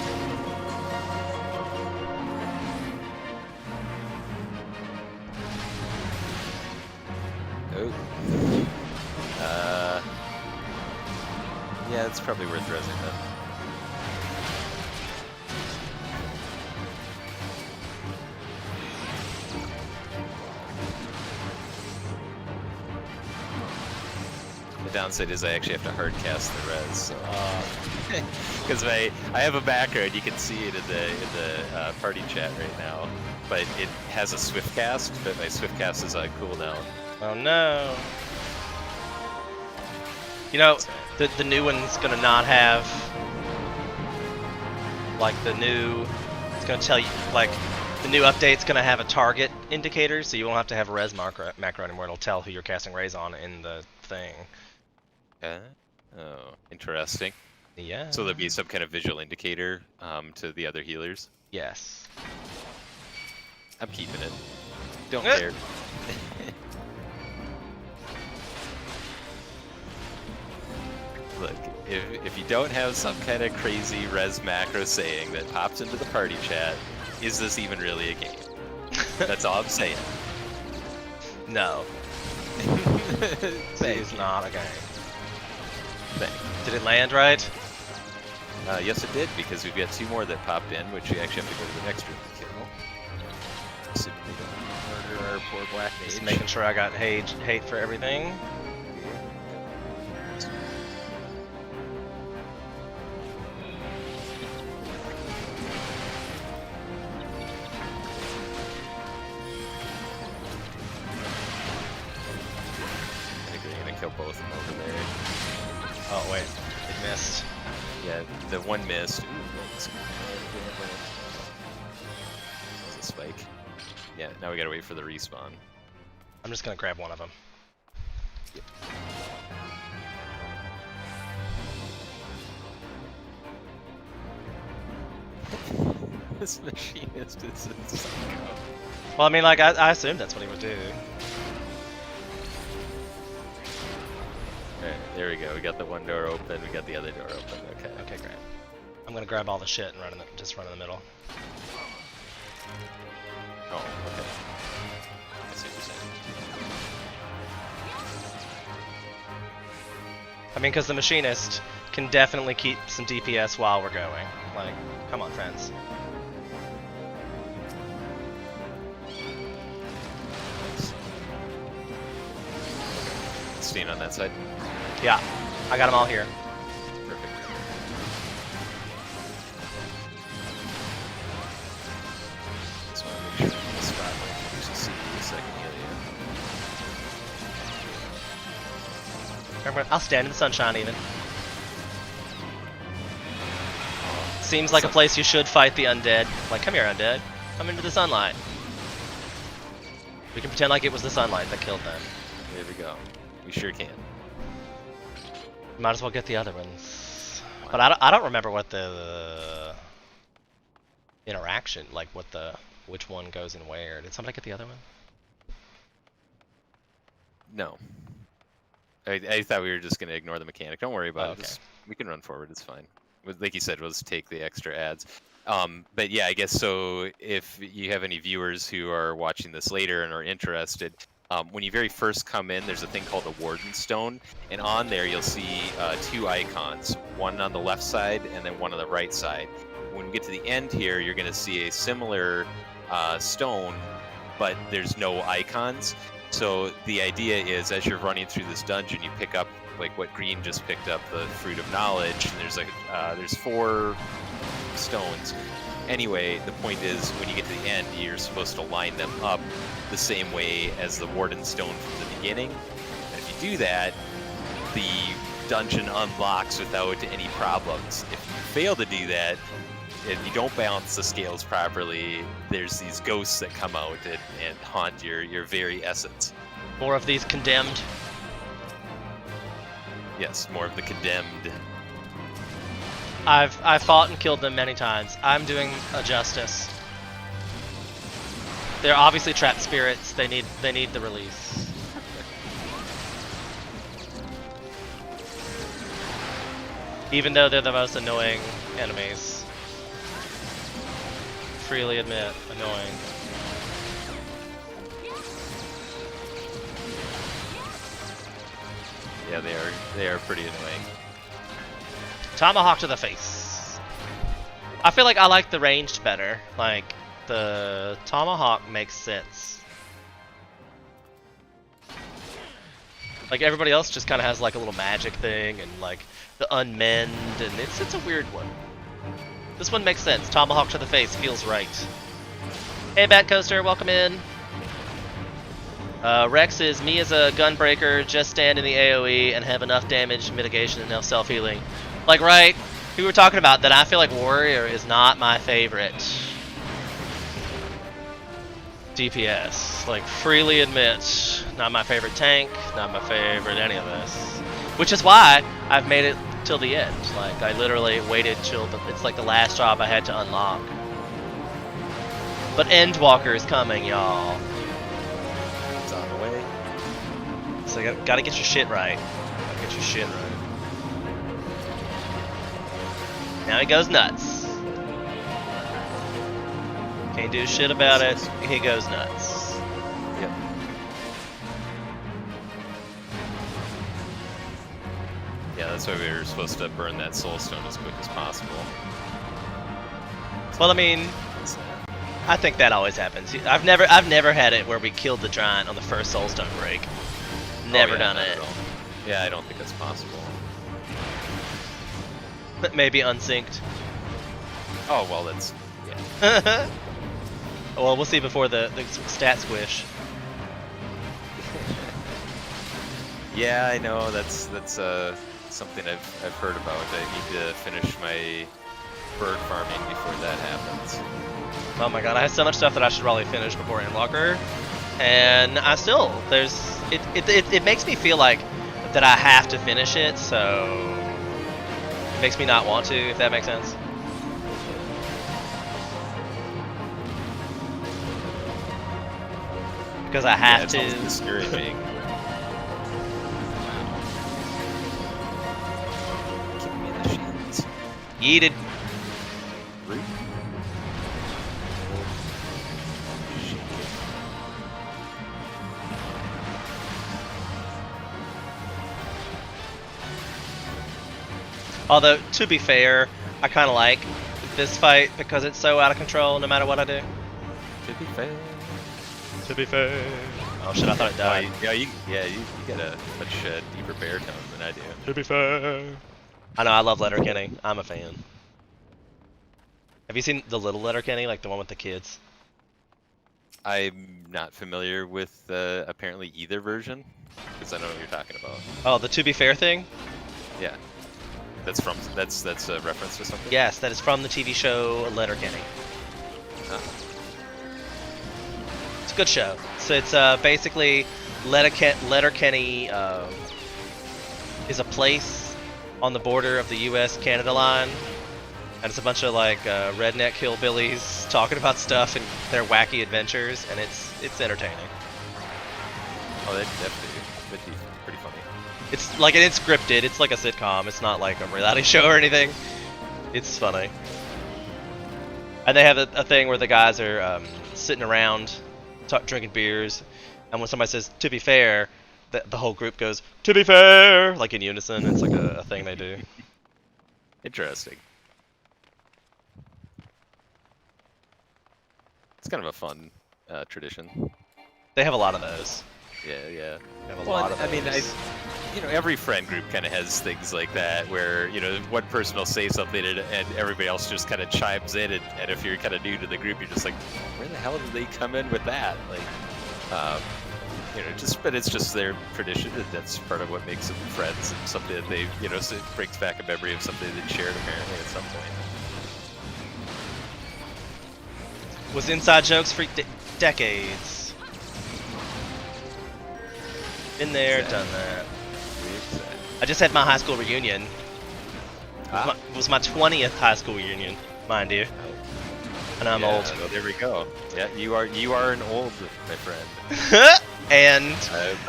Oh. Yeah, it's probably worth resing then. The downside is I actually have to hard cast the res, so because I have a background, you can see it in the party chat right now, but it has a swift cast, but my swift cast is on cooldown. Oh no. You know, the new one's gonna not have like it's gonna tell you like the new update's gonna have a target indicator, so you won't have to have a res macro anymore. It'll tell who you're casting rays on in the thing. Oh, interesting. Yeah. So there'll be some kind of visual indicator to the other healers. Yes. I'm keeping it. Don't care. Look, if you don't have some kind of crazy res macro saying that pops into the party chat, is this even really a game? That's all I'm saying. No. It's not a game. Did it land right? Yes, it did, because we've got 2 more that popped in, which we actually have to go to the next room to kill. Assuming we don't murder our poor black mage. Just making sure I got hate for everything. I think we're gonna kill both of them over there. Oh wait, it missed. Yeah, the one missed. Ooh, that's a spike. Yeah, now we gotta wait for the respawn. I'm just gonna grab one of them. Yep. This machinist is a psycho. Well, I mean, like, I assumed that's what he would do. Alright, there we go. We got the one door open, we got the other door open. Okay. Okay, great. I'm gonna grab all the shit and just run in the middle. Oh, okay. I see what you're saying. I mean, because the machinist can definitely keep some DPS while we're going. Like, come on, friends. Steen on that side. Yeah, I got them all here. Perfect. Just want to make sure I'm in the spot where I can actually see you so I can heal you. I'll stand in the sunshine even. Seems like a place you should fight the undead. Like, come here, undead. Come into the sunlight. We can pretend like it was the sunlight that killed them. There we go. We sure can. Might as well get the other ones. But I don't remember what the interaction, like which one goes in where. Did somebody get the other one? No. I thought we were just going to ignore the mechanic. Don't worry about Oh, it. okay. Just, we can run forward. It's fine. Like you said, we'll just take the extra ads. But yeah, I guess so. If you have any viewers who are watching this later and are interested, when you very first come in, there's a thing called the Warden Stone, and on there you'll see 2 icons, one on the left side and then one on the right side. When we get to the end here, you're going to see a similar stone, but there's no icons. So the idea is, as you're running through this dungeon, you pick up like what Green just picked up, the Fruit of Knowledge, and there's like there's 4 stones. Anyway, the point is, when you get to the end, you're supposed to line them up the same way as the Warden Stone from the beginning. And if you do that, the dungeon unlocks without any problems. If you fail to do that, and you don't balance the scales properly, there's these ghosts that come out and haunt your very essence. More of these condemned. Yes, more of the condemned. I've fought and killed them many times. I'm doing a justice. They're obviously trapped spirits. They need the release. Even though they're the most annoying enemies. Freely admit, annoying. Yeah, they are pretty annoying. Tomahawk to the face. I feel like I like the ranged better. Like, the tomahawk makes sense. Like, everybody else just kind of has like a little magic thing and like the unmend, and it's a weird one. This one makes sense. Tomahawk to the face feels right. Hey, Bat Coaster, welcome in. Rex is me as a gunbreaker, just stand in the AoE and have enough damage mitigation and enough self-healing. Like, right, we were talking about that. I feel like Warrior is not my favorite DPS. Like, freely admit, not my favorite tank, not my favorite any of this. Which is why I've made it till the end. Like, I literally waited till it's like the last job I had to unlock. But Endwalker is coming, y'all. It's on the way. So you gotta get your shit right. Gotta get your shit right. Now he goes nuts. Can't do shit about it. He goes nuts. Yep. Yeah, that's why we were supposed to burn that soul stone as quick as possible. Well, I mean, I think that always happens. I've never had it where we killed the giant on the first soulstone break. Never done it. Yeah, I don't think that's possible. But maybe unsynced. Oh well, that's yeah. Well, we'll see before the stat squish. Yeah, I know. That's something I've heard about. I need to finish my bird farming before that happens. Oh my god, I have so much stuff that I should probably finish before Endwalker, and I still it makes me feel like that I have to finish it, so it makes me not want to, if that makes sense. Because I have to. It sounds discouraging. Kick me in the shins. Yeeted. Root. Although, to be fair, I kind of like this fight because it's so out of control no matter what I do. To be fair. To be fair. Oh shit, I thought it died. You get a much deeper baritone than I do. To be fair. I know, I love Letterkenny. I'm a fan. Have you seen the little Letterkenny, like the one with the kids? I'm not familiar with apparently either version, because I know what you're talking about. Oh, the To Be Fair thing? Yeah. That's a reference to something. Yes, that is from the TV show Letterkenny. It's a good show. So it's basically Letterkenny is a place on the border of the U.S.-Canada line, and it's a bunch of like redneck hillbillies talking about stuff and their wacky adventures, and it's entertaining. Oh, that'd be pretty funny. It's like it's scripted. It's like a sitcom. It's not like a reality show or anything. It's funny. And they have a thing where the guys are sitting around drinking beers, and when somebody says "to be fair," the whole group goes "to be fair," like in unison. It's like a thing they do. Interesting. It's kind of a fun tradition. They have a lot of those. Yeah. They have a lot of those. I mean, every friend group kind of has things like that where, one person will say something and everybody else just kind of chimes in, and if you're kind of new to the group, you're just like, where the hell did they come in with that? Like, but it's just their tradition, and that's part of what makes them friends, and something that they, so it brings back a memory of something they shared apparently at some point. Was inside jokes for decades. Been there, done that. I just had my high school reunion. It was my 20th high school reunion, mind you. And I'm old. Well, there we go. Yeah, you are an old, my friend. And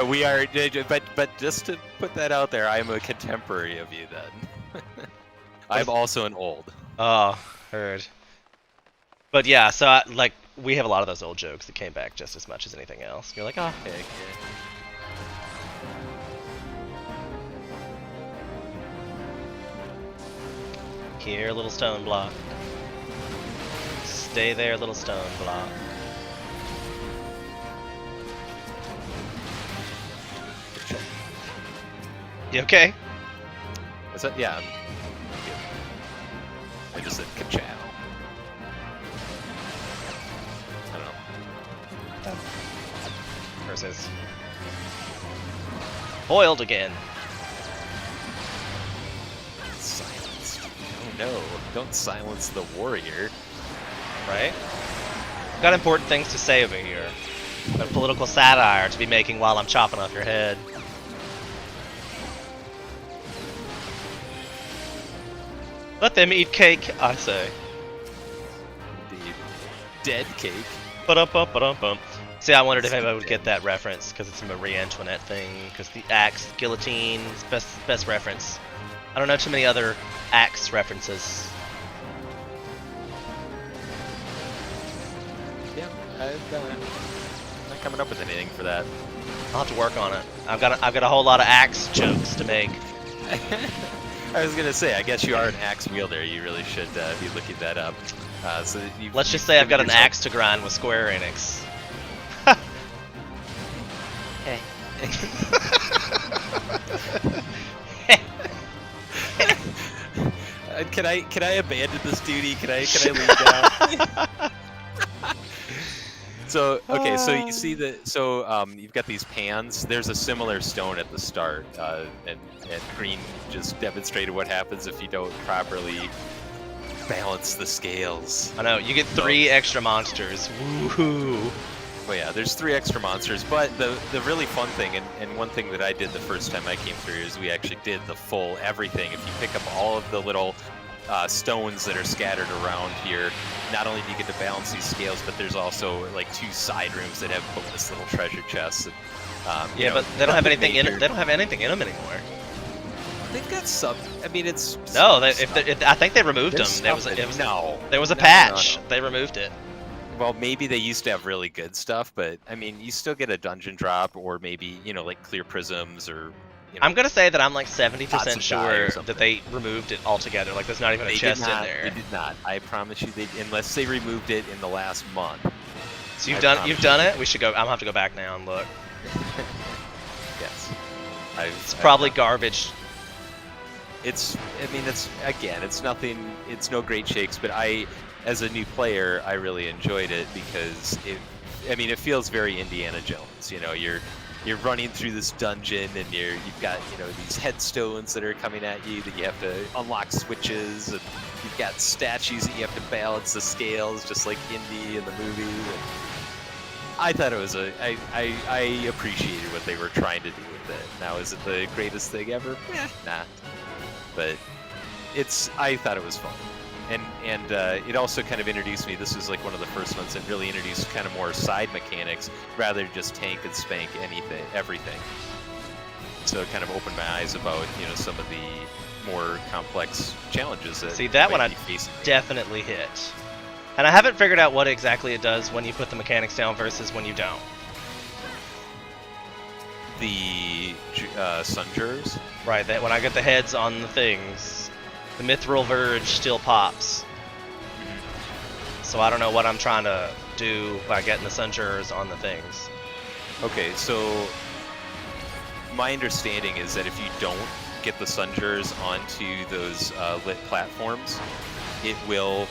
we are, but just to put that out there, I'm a contemporary of you then. I'm also an old. Oh, heard. But yeah, so we have a lot of those old jokes that came back just as much as anything else. You're like, oh, heck yeah. Here, little stone block. Stay there, little stone block. You okay? Is that, yeah, I'm good. I just said ka-chow. I don't know. Versus boiled again. Silenced. Oh no, don't silence the warrior. Right? Got important things to say over here. Got political satire to be making while I'm chopping off your head. Let them eat cake, I say. Indeed. Dead cake. Ba-dum-bum-ba-dum-bum. See, I wondered if anybody would get that reference, because it's a Marie Antoinette thing, because the axe, guillotine, is best reference. I don't know too many other axe references. Yeah, I'm not coming up with anything for that. I'll have to work on it. I've got a whole lot of axe jokes to make. I was gonna say, I guess you are an axe wielder. You really should be looking that up. So that Let's just say I've got an axe to grind with Square Enix. Hey. Can I abandon this duty? Can I leave now? So okay, so you see you've got these pans. There's a similar stone at the start, and Green just demonstrated what happens if you don't properly balance the scales. I know, you get 3 extra monsters. Woohoo! Well, yeah, there's 3 extra monsters, but the really fun thing, and one thing that I did the first time I came through, is we actually did the full everything. If you pick up all of the little stones that are scattered around here, not only do you get to balance these scales, but there's also like 2 side rooms that have bonus little treasure chests. And, yeah, but they don't have anything in it. They don't have anything in them anymore. They've got some. I mean, it's no. I think they removed them. There was a patch. No. They removed it. Well, maybe they used to have really good stuff, but I mean, you still get a dungeon drop, or maybe like clear prisms, or. I'm gonna say that I'm like 70% sure that they removed it altogether. Like there's not even a chest in there. They did not. I promise you, unless they removed it in the last month. So you've done it. We should go. I'm gonna have to go back now and look. Yes. It's probably garbage. It's nothing. It's no great shakes, but as a new player, I really enjoyed it because it feels very Indiana Jones. You're you're running through this dungeon, and you've got these headstones that are coming at you that you have to unlock switches, and you've got statues that you have to balance the scales, just like Indy in the movie. And I thought it was I appreciated what they were trying to do with it. Now, is it the greatest thing ever? Nah. But I thought it was fun. And it also kind of introduced me. This was like one of the first ones that really introduced kind of more side mechanics rather than just tank and spank everything. So it kind of opened my eyes about some of the more complex challenges that that one I definitely hit, and I haven't figured out what exactly it does when you put the mechanics down versus when you don't. The Sun Jurors? Right. That when I get the heads on the things, the Mithril Verge still pops. So I don't know what I'm trying to do by getting the Sun Jurors on the things. Okay, so my understanding is that if you don't get the Sun Jurors onto those lit platforms, it will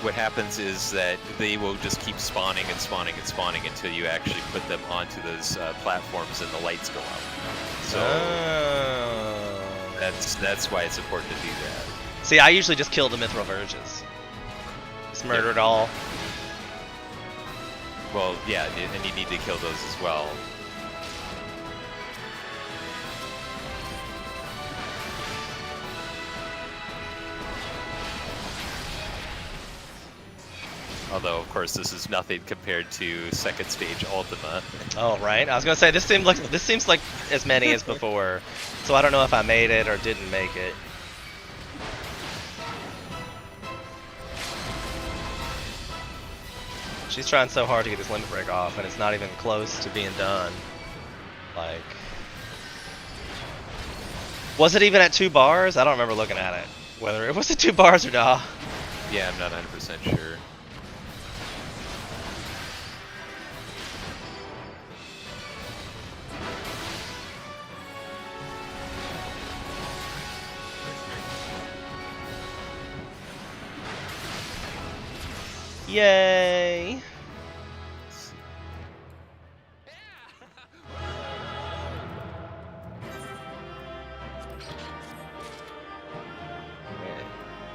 what happens is that they will just keep spawning and spawning and spawning until you actually put them onto those platforms and the lights go out. So that's why it's important to do that. See, I usually just kill the Mithril Verges. Just murder it all. Well, yeah, and you need to kill those as well. Although, of course, this is nothing compared to second stage Ultima. Oh, right. I was gonna say this seems like as many as before, so I don't know if I made it or didn't make it. She's trying so hard to get this limit break off, and it's not even close to being done. Like, was it even at 2 bars? I don't remember looking at it. Whether it was at 2 bars or not. Yeah, I'm not 100% sure. Yay!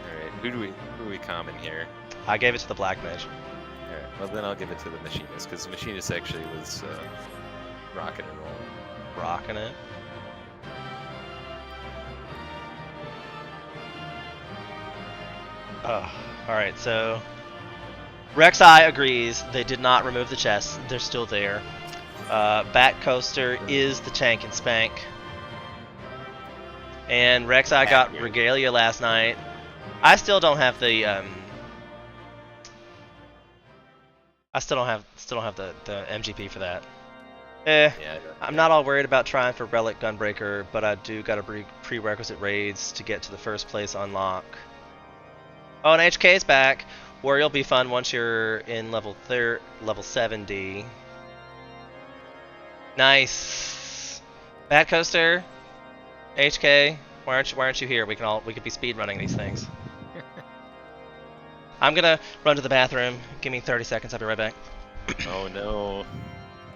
Alright, who do we common here? I gave it to the Black Mage. Alright, well then I'll give it to the Machinist, because the Machinist actually was rocking and rolling. Rocking it. Oh, alright, so Rek'Sai agrees they did not remove the chests, they're still there. Bat Coaster is the tank and spank. And Rek'Sai got Regalia last night. I still don't have the I still don't have the MGP for that. Yeah, I'm not all worried about trying for Relic Gunbreaker, but I do got to prerequisite raids to get to the first place unlock. Oh, and HK is back. Warrior will be fun once you're in level 70. Nice. Bat Coaster, HK, why aren't you here? We could be speed running these things. I'm gonna run to the bathroom. Give me 30 seconds. I'll be right back. Oh no.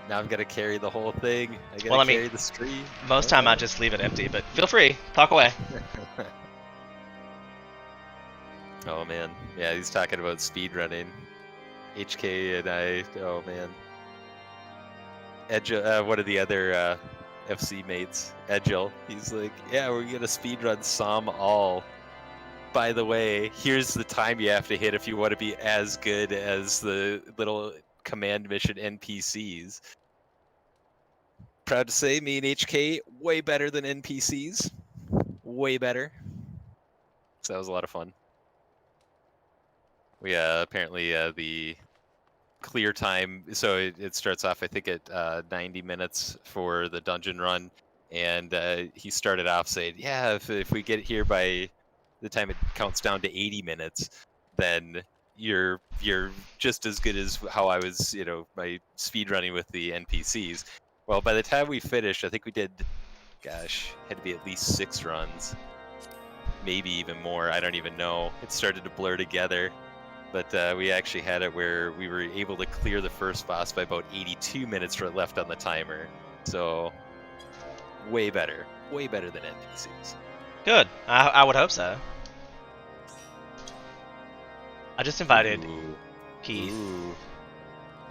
Now I've got to carry the whole thing. I gotta carry the stream. Most time I just leave it empty, but feel free. Talk away. Oh man, yeah, he's talking about speedrunning. HK and I, oh man. One of the other FC mates, Edgel, he's like, yeah, we're gonna speedrun Som all. By the way, here's the time you have to hit if you want to be as good as the little command mission NPCs. Proud to say, me and HK, way better than NPCs. Way better. So that was a lot of fun. We apparently the clear time, so it starts off I think at 90 minutes for the dungeon run, and he started off saying, yeah, if we get here by the time it counts down to 80 minutes, then you're just as good as how I was, my speed running with the NPCs. Well, by the time we finished, I think we did, gosh, had to be at least 6 runs, maybe even more. I don't even know. It started to blur together. But we actually had it where we were able to clear the first boss by about 82 minutes left on the timer. So, way better than NPCs. Good. I would hope so. I just invited Ooh. Keith, Ooh.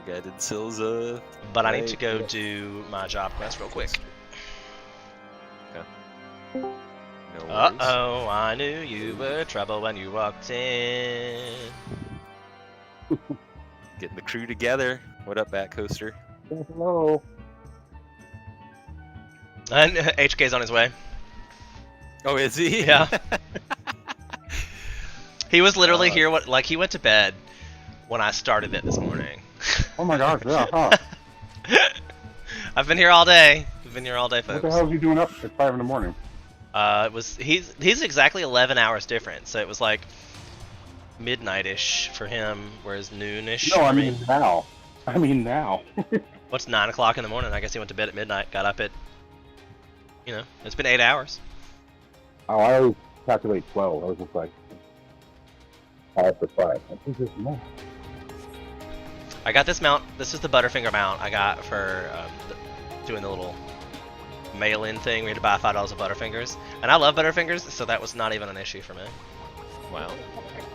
We got Silza. but I need to go do my job quest real quick. Okay. No worries. Uh-oh, I knew you were trouble when you walked in. Getting the crew together. What up, Bat Coaster? Hello. And HK's on his way. Oh, is he? Yeah. He was literally here, he went to bed when I started it this morning. Oh my gosh, yeah, huh? I've been here all day. I've been here all day, What folks. the hell is he doing up at 5 in the morning? He's exactly 11 hours different, so it was like midnight-ish for him, whereas noon-ish. No, I for me. mean now. I mean now. What's 9 o'clock in the morning? I guess he went to bed at midnight, got up at, it's been 8 hours. Oh, I always calculate 12. I was just like 5 for 5. I think this is more. I got this mount. This is the Butterfinger mount I got for doing the little mail-in thing. We had to buy $5 of Butterfingers, and I love Butterfingers, so that was not even an issue for me. Wow.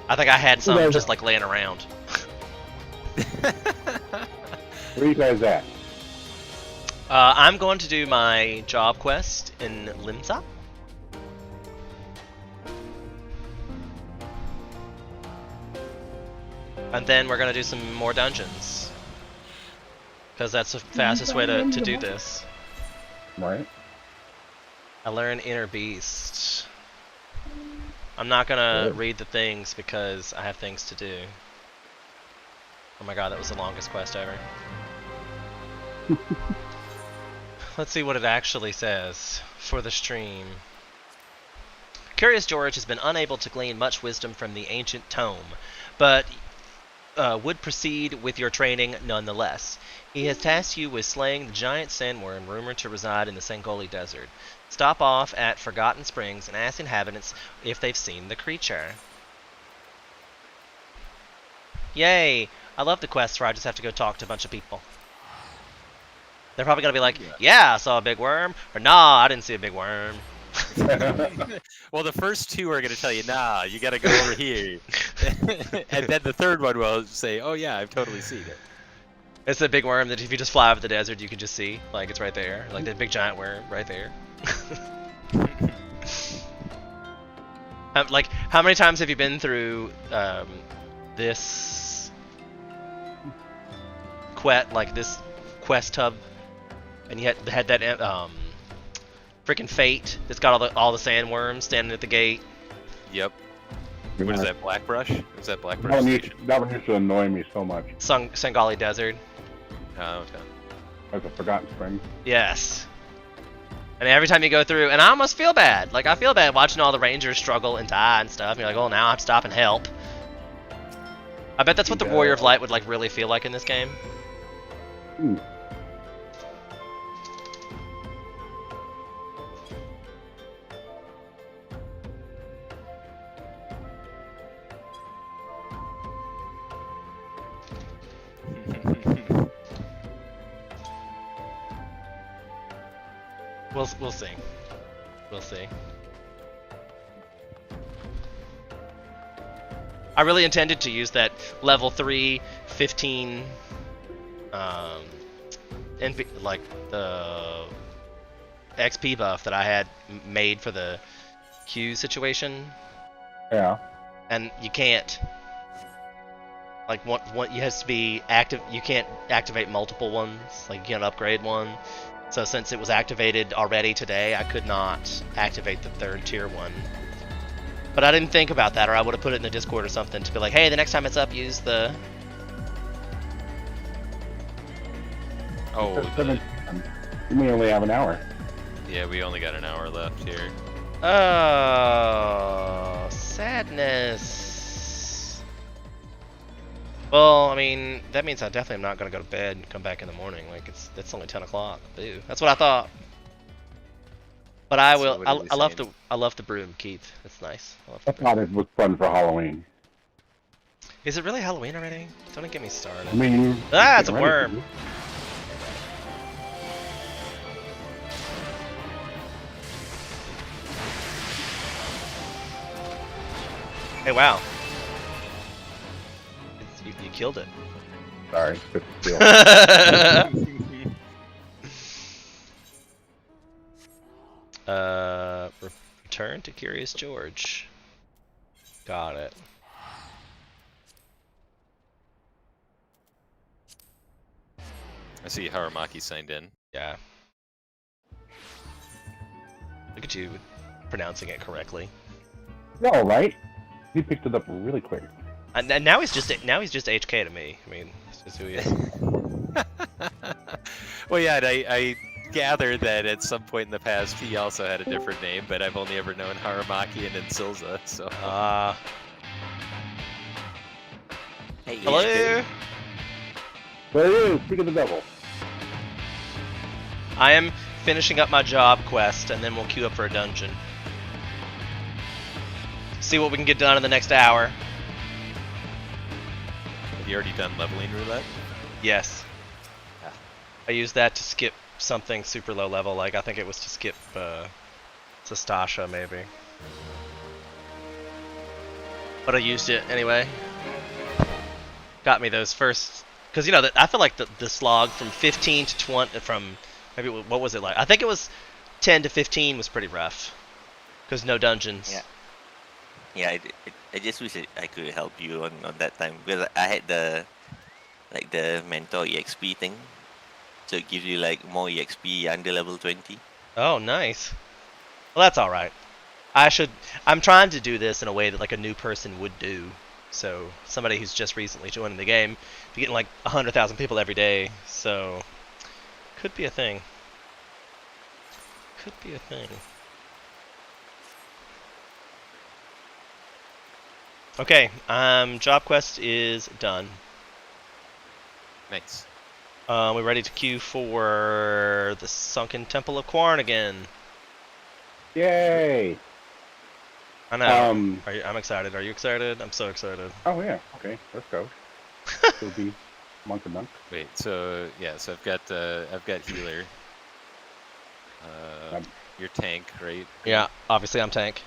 I think I had some just like laying around. Where are you guys at? I'm going to do my job quest in Limsa. And then we're going to do some more dungeons. Because that's the fastest way to do this. Right. I learn Inner Beast. I'm not going to read the things because I have things to do. Oh my god, that was the longest quest ever. Let's see what it actually says for the stream. Curious George has been unable to glean much wisdom from the ancient tome, but would proceed with your training nonetheless. He has tasked you with slaying the giant sandworm rumored to reside in the Sangoli Desert. Stop off at Forgotten Springs and ask inhabitants if they've seen the creature. Yay! I love the quests where I just have to go talk to a bunch of people. They're probably going to be like, yeah, I saw a big worm, or nah, I didn't see a big worm. Well, the first two are going to tell you, nah, you got to go over here. And then the third one will say, oh yeah, I've totally seen it. It's a big worm that if you just fly over the desert, you can just see. Like, it's right there. Like, that big giant worm right there. Like, how many times have you been through this quest hub, and you had that freaking fate that's got all the sandworms standing at the gate? Yep. What is that, Blackbrush? Is that Blackbrush That Station? one used to annoy me so much. Sangoli Desert. Oh, okay. That's a Forgotten Spring. Yes. And every time you go through, and I almost feel bad. Like, I feel bad watching all the rangers struggle and die and stuff. And you're like, oh, now I have to stop and help. I bet that's what the Warrior of Light would, like, really feel like in this game. We'll see. We'll see. I really intended to use that level 3, 15, like the XP buff that I had made for the Q situation. Yeah. And you can't. Like, what you has to be active. You can't activate multiple ones. Like, you can't upgrade one. So since it was activated already today, I could not activate the 3rd tier one. But I didn't think about that, or I would have put it in the Discord or something to be like, hey, the next time it's up, use the... Oh, You may only have an hour. yeah, we only got an hour left here. Oh, sadness. Well, I mean, that means I definitely am not going to go to bed and come back in the morning. Like, it's only 10 o'clock. Boo. That's what I thought. But I So will. what are we I love the broom, Keith. It's nice. I love the I thought it was fun for Halloween. Is it really Halloween already? Don't get me started. I mean, Ah, it's a getting ready worm. to. Hey, wow. You killed it. Sorry, good steal. Return to Curious George. Got it. I see Haramaki signed in. Yeah. Look at you pronouncing it correctly. No, right? He picked it up really quick. And now he's just HK to me. I mean, it's just who he is. Well, yeah, and I gather that at some point in the past he also had a different name, but I've only ever known Haramaki and Insilza, so... Hey, Hello? HK. There he is, speak of the devil. I am finishing up my job quest, and then we'll queue up for a dungeon. See what we can get done in the next hour. Have you already done leveling roulette? Yes. Ah. I used that to skip something super low level, like I think it was to skip Sastasha maybe. But I used it anyway. Got me those first, because you know that I feel like the slog from 15 to 20, from maybe what was it like? I think it was 10 to 15 was pretty rough, because no dungeons. Yeah. Yeah, I just wish I could help you on that time, because I had the mentor EXP thing, so it gives you like more EXP under level 20. Oh, nice. Well, that's all right. I'm trying to do this in a way that like a new person would do. So somebody who's just recently joining the game, be getting like 100,000 people every day. So could be a thing. Could be a thing. Okay, job quest is done. Nice. We're ready to queue for the Sunken Temple of Quarn again. Yay! I know. I'm excited. Are you excited? I'm so excited. Oh yeah, okay, let's go. It'll be month to month. Wait, so yeah, so I've got healer. Your tank, right? Yeah, obviously I'm tank.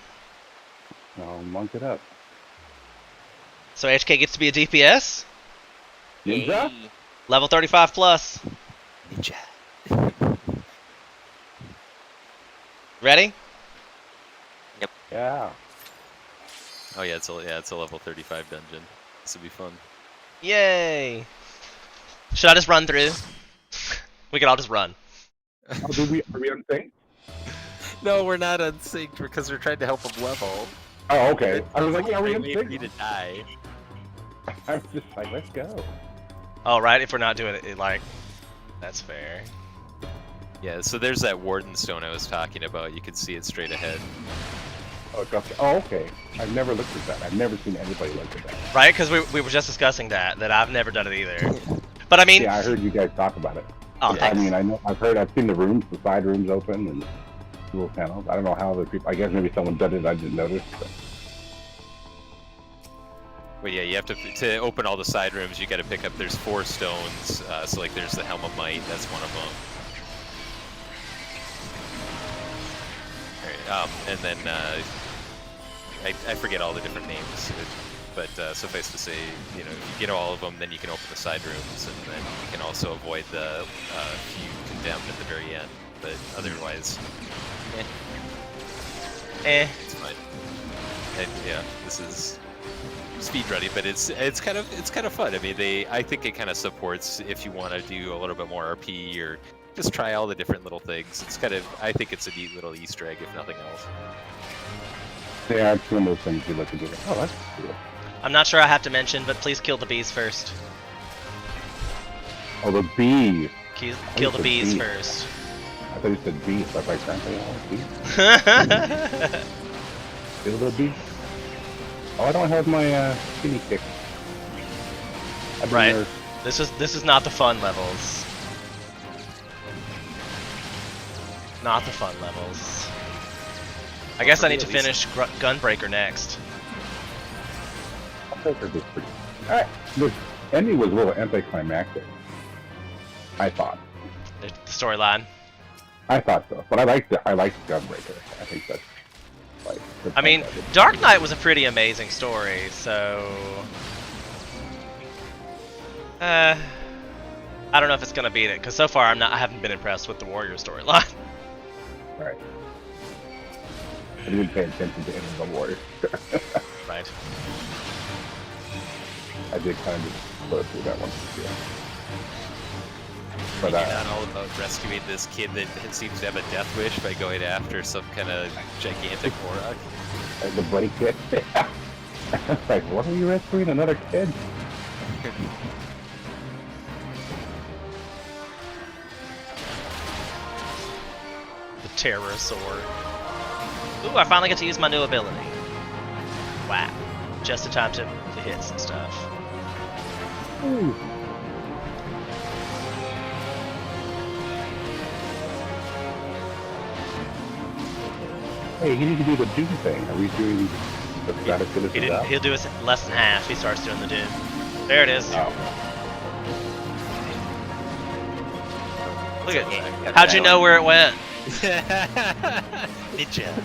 I'll monk it up. So HK gets to be a DPS? Ninja? Yay. Level 35 plus. Ninja. Ready? Yeah. Oh yeah, it's a level 35 dungeon. This will be fun. Yay! Should I just run through? We can all just run. Oh, are we on sync? No, we're not unsynced because we're trying to help him level. Oh, okay. I was like, yeah, are we on Wait for you sync? to die. I was just like, let's go. Oh, right, if we're not doing it, like, that's fair. Yeah, so there's that Warden Stone I was talking about. You can see it straight ahead. Oh, okay. I've never looked at that. I've never seen anybody look at that. Right, because we were just discussing that I've never done it either. But I mean... Yeah, I heard you guys talk about it. Oh, I thanks. mean, I've seen the rooms, the side rooms open, and little panels. I don't know how other people, I guess maybe someone did it, I didn't notice. But. Well, yeah, you have to open all the side rooms. You got to pick up. There's 4 stones. So like, there's the Helm of Might. That's one of them. All right, and then I forget all the different names, but suffice to say, you know, if you get all of them, then you can open the side rooms, and then you can also avoid the few condemned at the very end. But otherwise, it's fine. And yeah, this is speedrunning, but it's kind of fun. I mean, I think it kind of supports if you want to do a little bit more RP or just try all the different little things. It's kind of, I think it's a neat little Easter egg, if nothing else. Yeah, it's one of those things you look at. Oh, that's cool. I'm not sure I have to mention, but please kill the bees first. Oh, the bee. Kill the said bees bee. first. I thought you said bee. So I was like, bee. Kill the bee. Oh, I don't have my skinny kick. I've been Right. there. This is not the fun levels. Not the fun levels. I guess I need to finish Gunbreaker next. Gunbreaker is pretty. The ending was a little anticlimactic. I thought. The storyline. I thought so, but I liked Gunbreaker. I think that's like. I mean, Dark Knight was a pretty amazing story, so. I don't know if it's gonna beat it, because so far I haven't been impressed with the Warrior storyline. Right. I didn't pay attention to any of the Warriors. Right. I did kind of just go through that one. Yeah. But You're not all about rescuing this kid that seems to have a death wish by going after some kind of gigantic Auroch. the buddy kid. Like, what are you rescuing? Another kid? The Terror Sword. Ooh, I finally get to use my new ability. Wow. Just in time to hit some stuff. Ooh. Hey, he needs to do the Doom thing. Are we doing the status of this? He'll do it less than half. He starts doing the Doom. There it is. Oh. Look at how'd you know where it went? Ninja.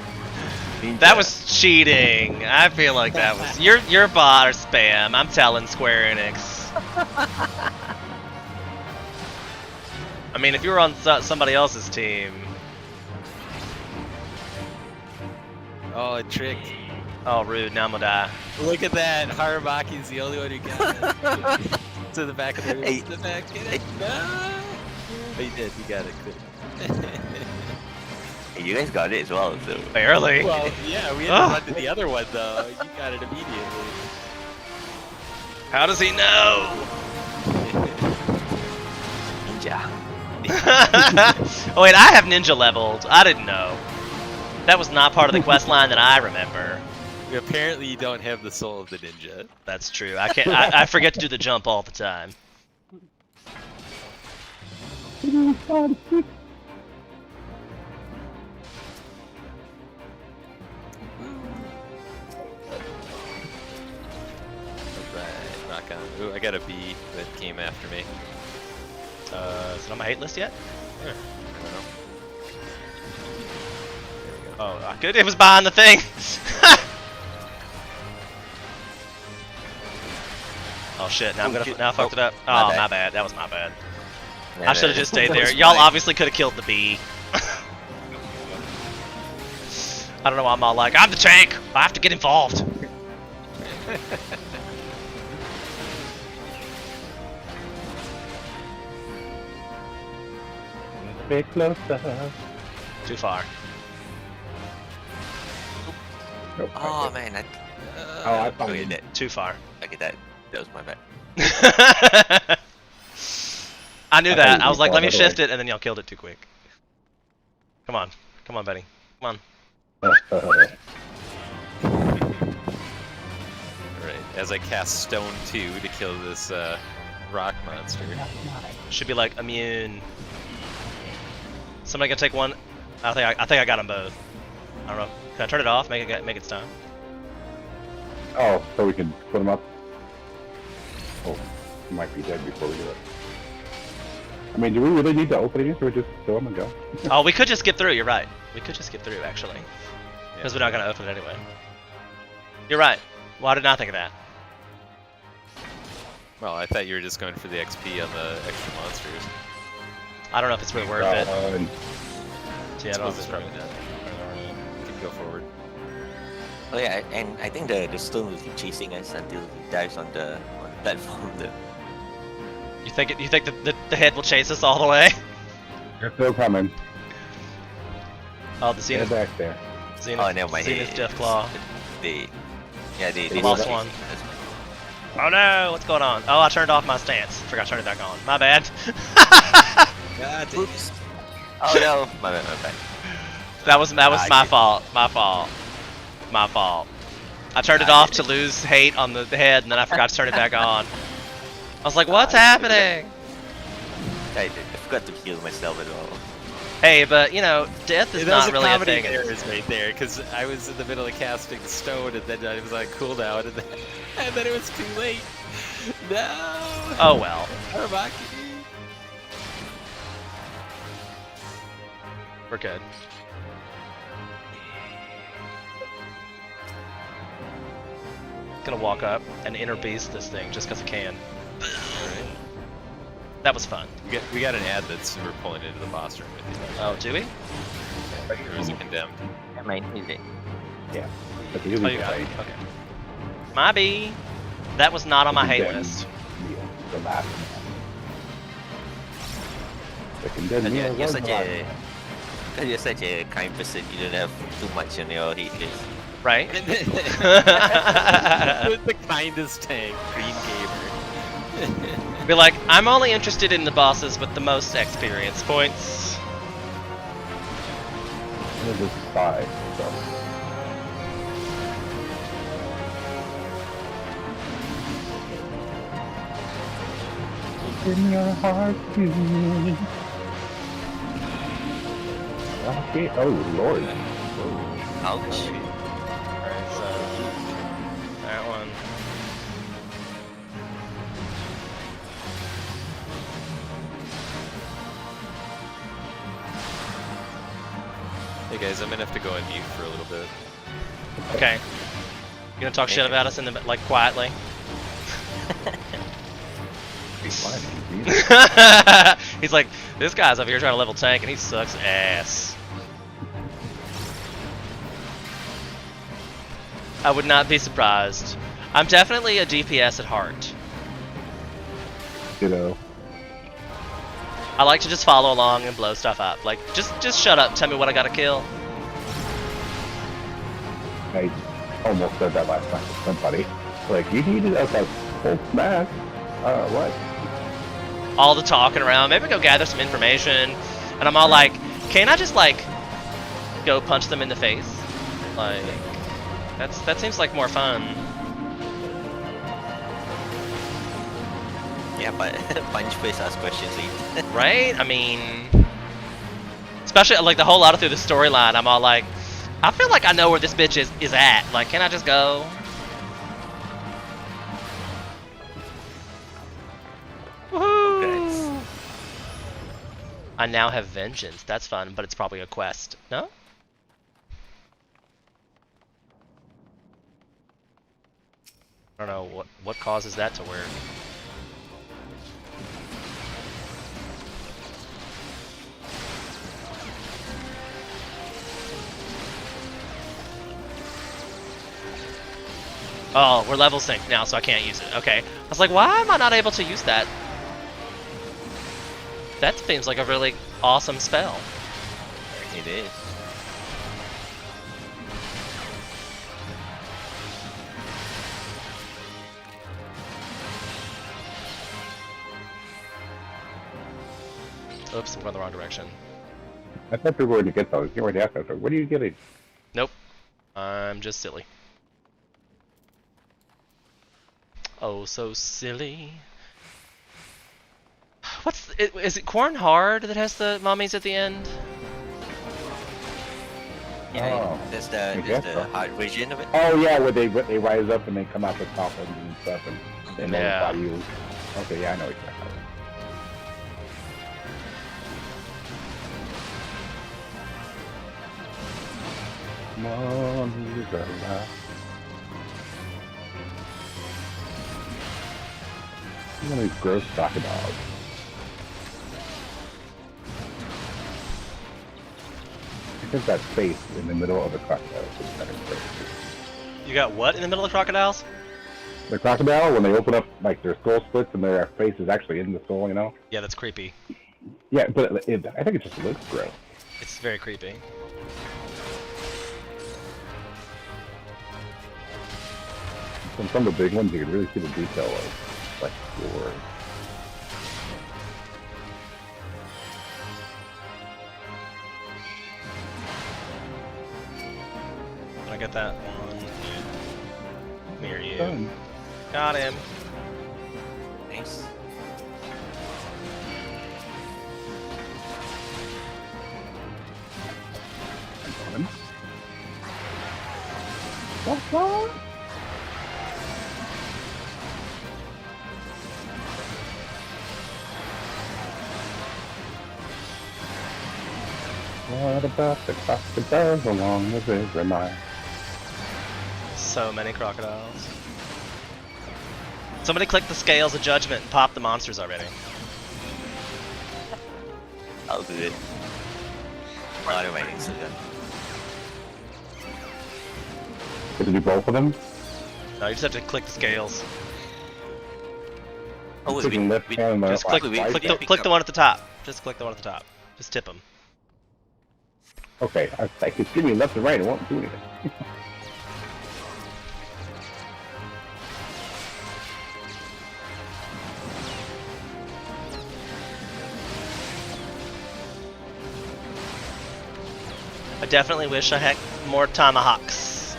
That was cheating. I feel like that was your bot or spam. I'm telling Square Enix. I mean, if you were on somebody else's team. Oh, a trick. Oh, rude. Now I'm gonna die. Look at that. Harabaki's the only one who got it. To the back of the room. Hey. To the back. Get it. No. But you did. You got it. Good. Hey, you guys got it as well, so. Barely. Well, yeah, we had to run to the other one, though. You got it immediately. How does he know? Ninja. Oh wait, I have ninja leveled. I didn't know. That was not part of the quest line that I remember. Apparently, you don't have the soul of the ninja. That's true. I can't. I forget to do the jump all the time. Alright, rock on. Ooh, I got a bee that came after me. Is it on my hate list yet? I don't know. Oh, I could. It was behind the thing. Oh shit! Now I fucked it up. Oh, my bad. That was my bad. I should have just stayed there. Y'all obviously could have killed the bee. I don't know why I'm all like, I'm the tank. I have to get involved. Bit closer. Too far. Nope. Oh man, I found okay, it. that. Too far. Okay, that was my bad. I knew I that. thought I was you like, let me thought otherwise. shift it, and then y'all killed it too quick. Come on. Come on, Betty. Come on. Alright, as I cast Stone 2 to kill this rock monster. Should be like immune. Somebody gonna take one. I think I got them both. I don't know. Can I turn it off? Make it stun. Oh, so we can put him up. Oh, he might be dead before we do it. I mean, do we really need to open it, or just throw him and go? Oh, we could just skip through. You're right. We could just skip through actually, because we're not gonna open it anyway. You're right. Why did I not think of that? Well, I thought you were just going for the XP on the extra monsters. I don't know if it's really worth it. And Yeah, I don't know if Suppose it's it's probably. probably not. You can go forward. Oh yeah, and I think the stone will keep chasing us until he dives on the platform. You think the head will chase us all the way? they're still coming. Oh, the They're Zenith. back there. Zenith, Oh, never mind. Zenith Deathclaw. They lost chase one. us. Oh no, what's going on? Oh, I turned off my stance. Forgot to turn it back on. My bad. God, Oops. Oh no, my bad. That was my I did- fault. My fault. I turned it off to lose hate on the head, and then I forgot to turn it back on. I was like, what's happening? I forgot to heal myself as well. Hey, but you know, death is That was not really a comedy thing. in this errors right there, because I was in the middle of casting Stone, and then I was like cooldown, and then it was too late. No. Oh well. Arabaki. We're good. Gonna walk up and inner beast this thing just because I can. Alright. That was fun. We got an ad that's we're pulling into the boss room with you. Oh, do we? Or is it condemned? I might need it. Yeah. But Oh, you got it. Okay. My B. That was not on my hate list. Yeah, the last one. The condemned Because meal you're was such the last a, because you're such a kind person, you don't have too much on your hate list. Right? The kindest tank, green gamer. Be like, I'm only interested in the bosses with the most experience points. one. It was 5, so. In your heart, okay. Oh Lord. Ouch. Alright, so that one. Hey guys, I'm gonna have to go on mute for a little bit. Okay. You gonna talk shit about us in the like quietly? He's fine. He's He's like, this guy's up here trying to level tank and he sucks ass. I would not be surprised. I'm definitely a DPS at heart. You know. I like to just follow along and blow stuff up. Like, just shut up, tell me what I gotta kill. I almost said that last time to somebody. Like, you needed us like full smash. What? All the talking around, maybe go gather some information, and I'm all like, can't I just like go punch them in the face? Like, that seems like more fun. Yeah, but punch face, ask questions later. Right? I mean, especially like the whole lot of through the storyline, I'm all like, I feel like I know where this bitch is at. Like, can I just go? Woohoo! I now have vengeance. That's fun, but it's probably a quest. No? I don't know what causes that to work. Oh, we're level synced now, so I can't use it. Okay. I was like, why am I not able to use that? That seems like a really awesome spell. It is. Oops, I'm going the wrong direction. I thought we were going to get those. You already asked us. What are you getting? Nope. I'm just silly. Oh, so silly. Is it Corn Hard that has the mummies at the end? Yeah, Oh, that's I guess the so. hard version of it. Oh yeah, where they rise up and they come out the top and stuff and Yeah. body you. Okay, yeah, I know exactly. Come on, you got that. One of these gross crocodiles. Because that face in the middle of the crocodile is kind of gross. You got what in the middle of crocodiles? The crocodile, when they open up, like their skull splits and their face is actually in the skull, you know? Yeah, that's creepy. Yeah, but I think it just looks gross. It's very creepy. And some of the big ones, you can really see the detail of, like, your... When I get that one near you. Done. Got him. Nice. What about the crocodiles along the river Nile? So many crocodiles. Somebody click the scales of judgment and pop the monsters already. I'll do it. Auto mining so good. Did you do both of them? No, you just have to click the scales. Oh wait, Clicking left hand and Just right click, side? click the one at the top. Just click the one at the top. Just tip them. Okay, I could give me left and right, it won't do anything. I definitely wish I had more tomahawks.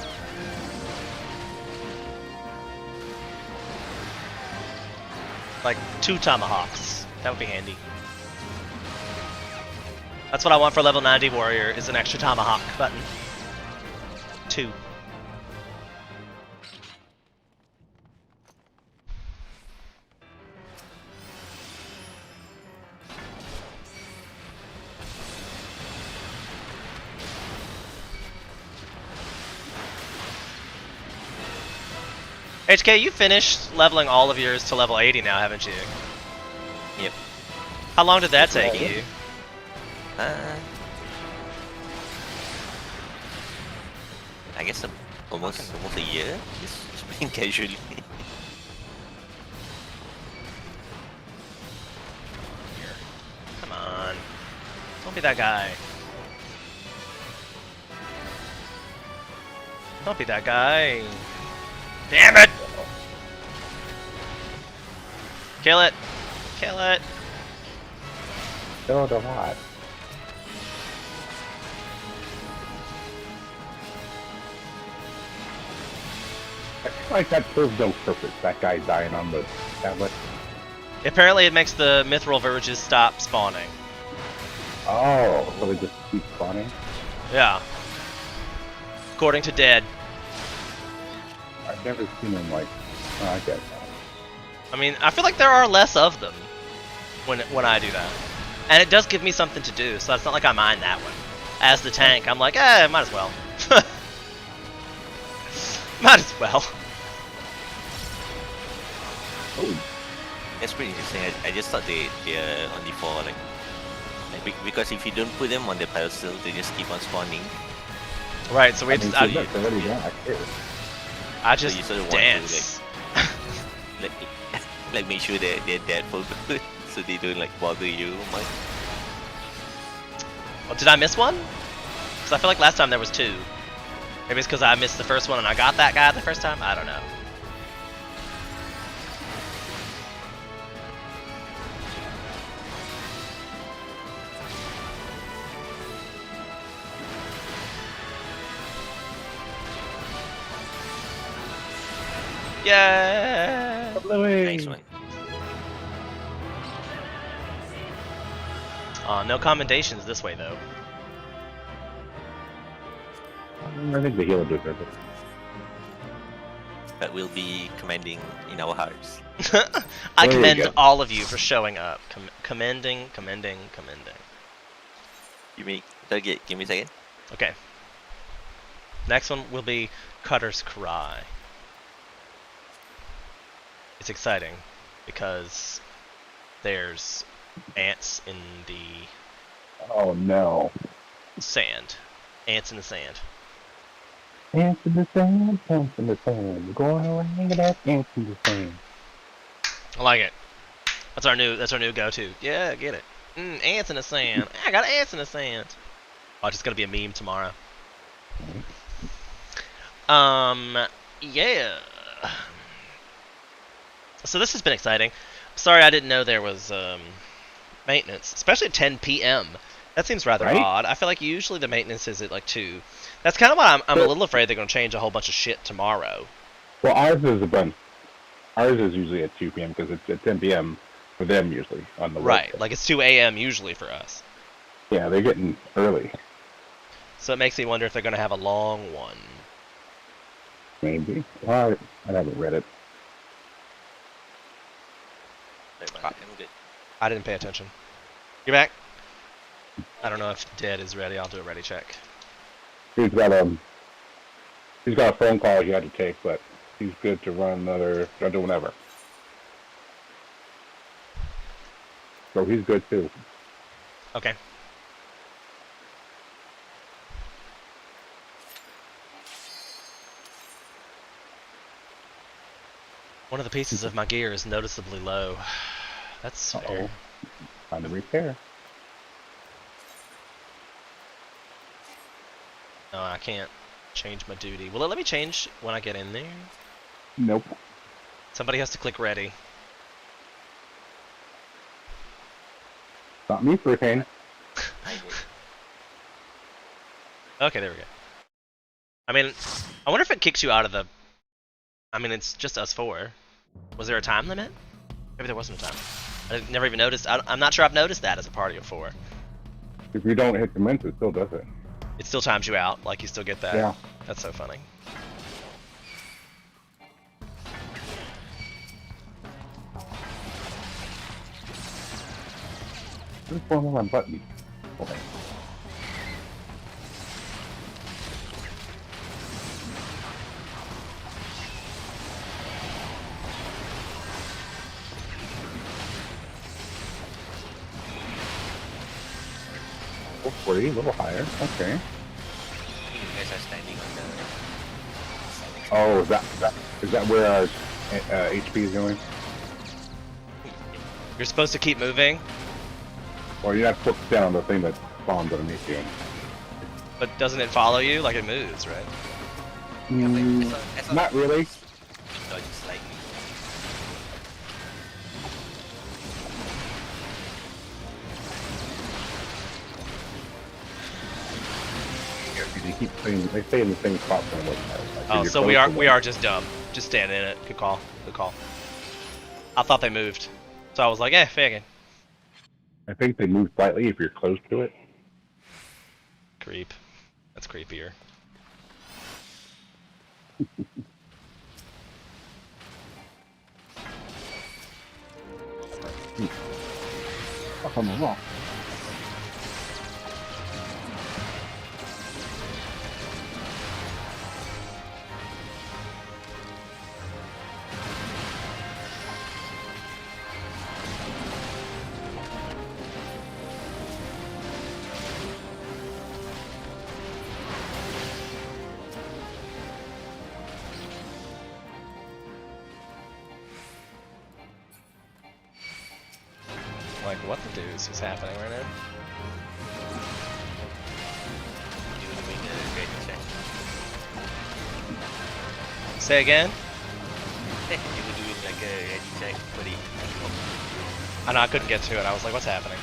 Like 2 tomahawks. That would be handy. That's what I want for level 90 warrior, is an extra tomahawk button. 2. HK, you finished leveling all of yours to level 80 now, haven't you? Yep. How long did that take you? I guess almost a year. Just playing casually. Come on. Don't be that guy. Don't be that guy. Damn it! Kill it! Kill it! So the what? I feel like that serves no purpose, that guy dying on the tablet. Apparently it makes the mithril verges stop spawning. Oh, so they just keep spawning? Yeah. According to Dead. I've never seen them like, oh, I get that. I mean, I feel like there are less of them when I do that. And it does give me something to do, so it's not like I mind that one. As the tank, I'm like, might as well. Might as well. Oh, That's pretty interesting. I just thought they're only for like because if you don't put them on the pedestal, they just keep on spawning. Right, so we I mean, just, see, look, they're already back here. I So just you sort of dance. want to like make sure that they're dead for good, so they don't like bother you much. Oh, did I miss one? Because I feel like last time there was 2. Maybe it's because I missed the first one and I got that guy the first time? I don't know. Yeah. Nice one. No commendations this way though. I think the healer did it. But we'll be commending in our hearts. I There we commend go. all of you for showing up. Commending. Give me a second. Okay. Next one will be Cutter's Cry. It's exciting because there's ants in the Oh no. sand. Ants in the sand. Ants in the sand, ants in the sand. Going around that ants in the sand. I like it. That's our new go-to. Yeah, get it. Ants in the sand. I got ants in the sand. Oh, it's just gonna be a meme tomorrow. Yeah. So this has been exciting. Sorry I didn't know there was maintenance, especially at 10 p.m. That seems rather Right? odd. I feel like usually the maintenance is at like 2. That's kind of why I'm a little afraid they're going to change a whole bunch of shit tomorrow. Well, ours is a bunch. Ours is usually at 2 p.m. because it's at 10 p.m. for them usually on the Right, West Coast. like it's 2 a.m. usually for us. Yeah, they're getting early. So it makes me wonder if they're going to have a long one. Maybe. Well, I haven't read it. I'm good. I didn't pay attention. You back? I don't know if dead is ready. I'll do a ready check. He's got a phone call he had to take, but he's good to run another do whenever. So he's good too. Okay. One of the pieces of my gear is noticeably low. That's fair. Time to repair. No, I can't change my duty. Will it let me change when I get in there? Nope. Somebody has to click ready. Not me for a pain. I did. Okay, there we go. I mean, I wonder if it kicks you out of the... I mean, it's just us four. Was there a time limit? Maybe there wasn't a time. I never even noticed. I'm not sure I've noticed that as a party of four. If you don't hit the mints, it still does it. It still times you out, like you still get that. Yeah. That's so funny. What's going on my button? Okay. Oh, 40, a little higher. Okay. You guys are standing on the. Oh, is that where our HP is going? You're supposed to keep moving, Or you have to put down on the thing that spawns underneath you. but doesn't it follow you? Like it moves, right? Not really. Dodge slightly. They stay in the same spot for the most part. Like, Oh, you're so close to we them. are just dumb. Just stand in it. Good call. Good call. I thought they moved, so I was like, faggot. I think they move slightly if you're close to it. Creep. That's creepier. Oh, I'm wrong. Like, what the deuce is happening right now? You doing a great check. Say again? You were doing like a ready check for the. I know I couldn't get to it. I was like, what's happening?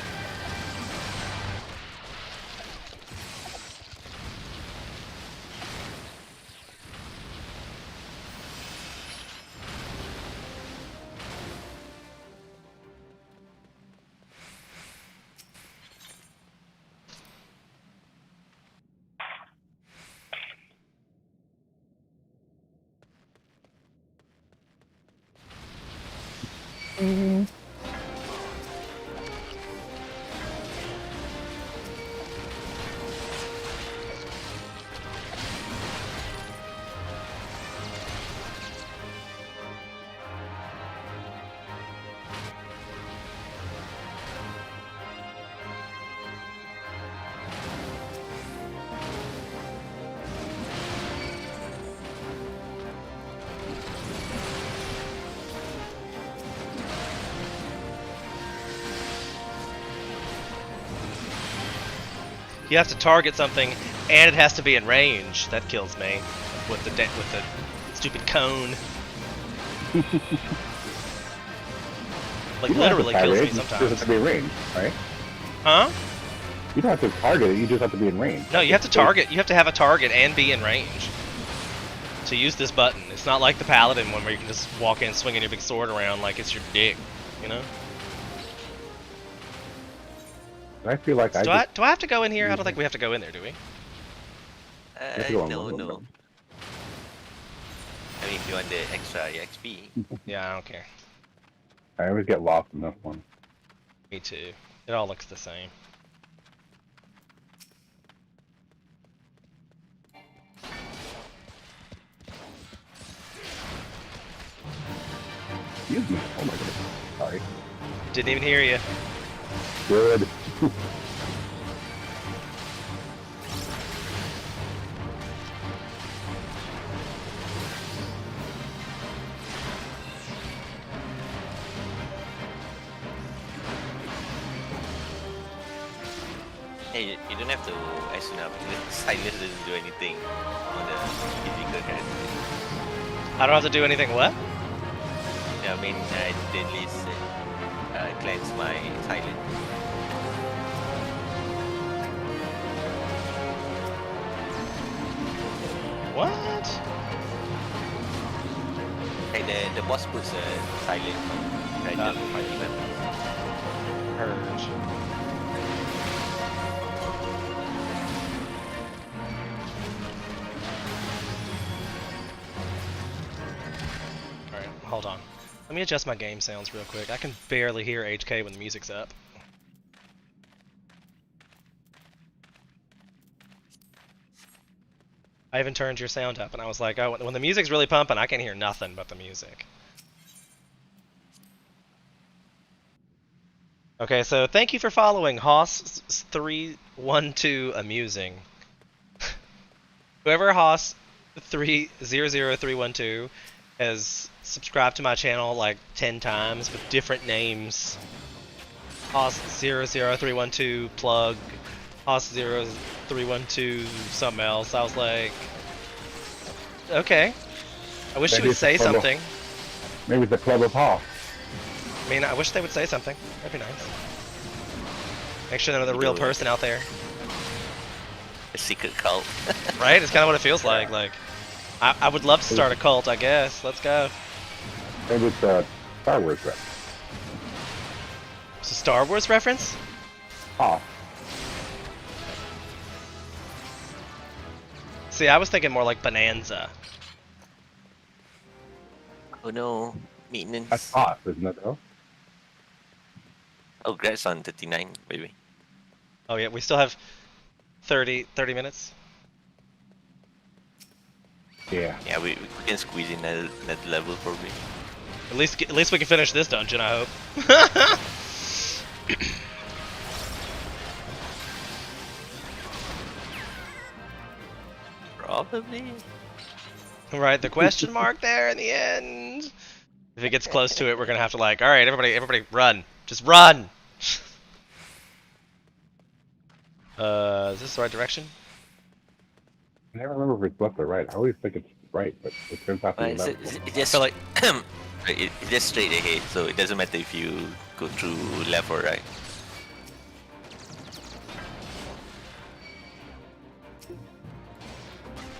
You have to target something, and it has to be in range. That kills me. With the stupid cone. Like You don't have to literally target kills it, me you just have sometimes. to be in range, right? Huh? You don't have to target it, you just have to be in range. No, you have to target. You have to have a target and be in range to use this button. It's not like the paladin one where you can just walk in swinging your big sword around like it's your dick. You know? I feel like So do I have to go in here? I don't think we have to go in there, do we? No. I mean, if you want the extra XP. Yeah, I don't care. I always get lost in this one. Me too. It all looks the same. Excuse me. Oh my goodness. Sorry. Didn't even hear you. Good. Hey, you don't have to ice up. Silence doesn't do anything on the physical character. I don't have to do anything. What? Yeah, I mean, I did at least cleanse my silence. What? Hey, the boss puts a silent on random party members. Purge. Alright, hold on. Let me adjust my game sounds real quick. I can barely hear HK when the music's up. I even turned your sound up and I was like, oh, when the music's really pumping, I can hear nothing but the music. Okay, so thank you for following Hoss312 Amusing. Whoever Hoss300312 has subscribed to my channel like 10 times with different names. Hoss00312 plug, Hoss0312 something else. I was like, okay. I wish you Maybe would it's say the club of- something. Maybe it's the Club of Hoss. I mean, I wish they would say something. That'd be nice. Make sure they're the real person out there. A secret cult. Right? It's kind of what it feels like. Like, I would love to start a cult, I guess. Let's go. Maybe it's a Star Wars rep. It's a Star Wars reference? Hoss. See, I was thinking more like Bonanza. Oh no, maintenance. That's Hoss, isn't it though? Oh, Greg's on 39, baby. Oh yeah, we still have 30 minutes. Yeah. Yeah, we can squeeze in that level probably. At least we can finish this dungeon, I hope. Probably. Right, the question mark there in the end. If it gets close to it, we're gonna have to like, all right, everybody, run, just run. Is this the right direction? I never remember if it's left or right. I always think it's right, but it turns out to be left. It just feel like- it's just straight ahead, so it doesn't matter if you go through left or right.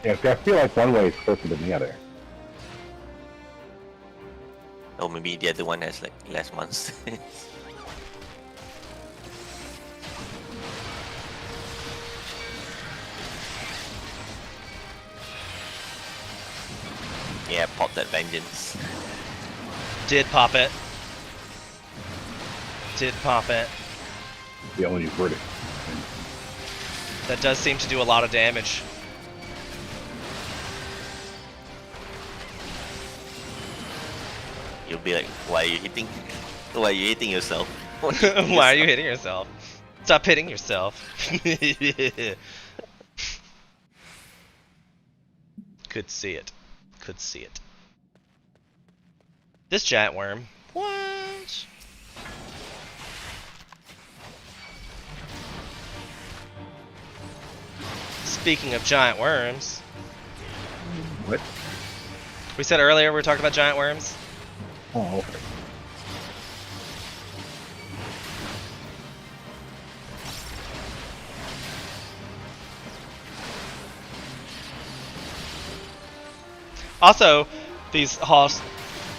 Yeah, see, I feel like one way is closer than the other. Or maybe the other one has like less monsters. Yeah, pop that vengeance. Did pop it. Did pop it. The only verdict. That does seem to do a lot of damage. You'll be like, why are you hitting? Why are you hitting yourself? Why are you hitting yourself? Stop hitting yourself. Could see it. Could see it. This giant worm. What? Speaking of giant worms, What? we said earlier we were talking about giant worms. Oh, okay. Also, these Hoss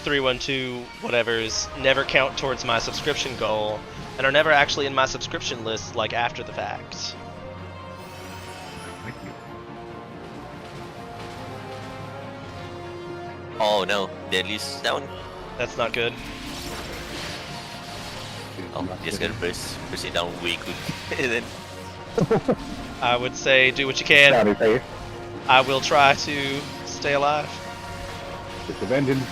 312 whatevers never count towards my subscription goal and are never actually in my subscription list like after the fact. Thank you. Oh no, deadly's down. That's not good. Oh, just gotta press it down way quick. And then I would say do what you can. Howdy, face. I will try to stay alive. It's a vengeance.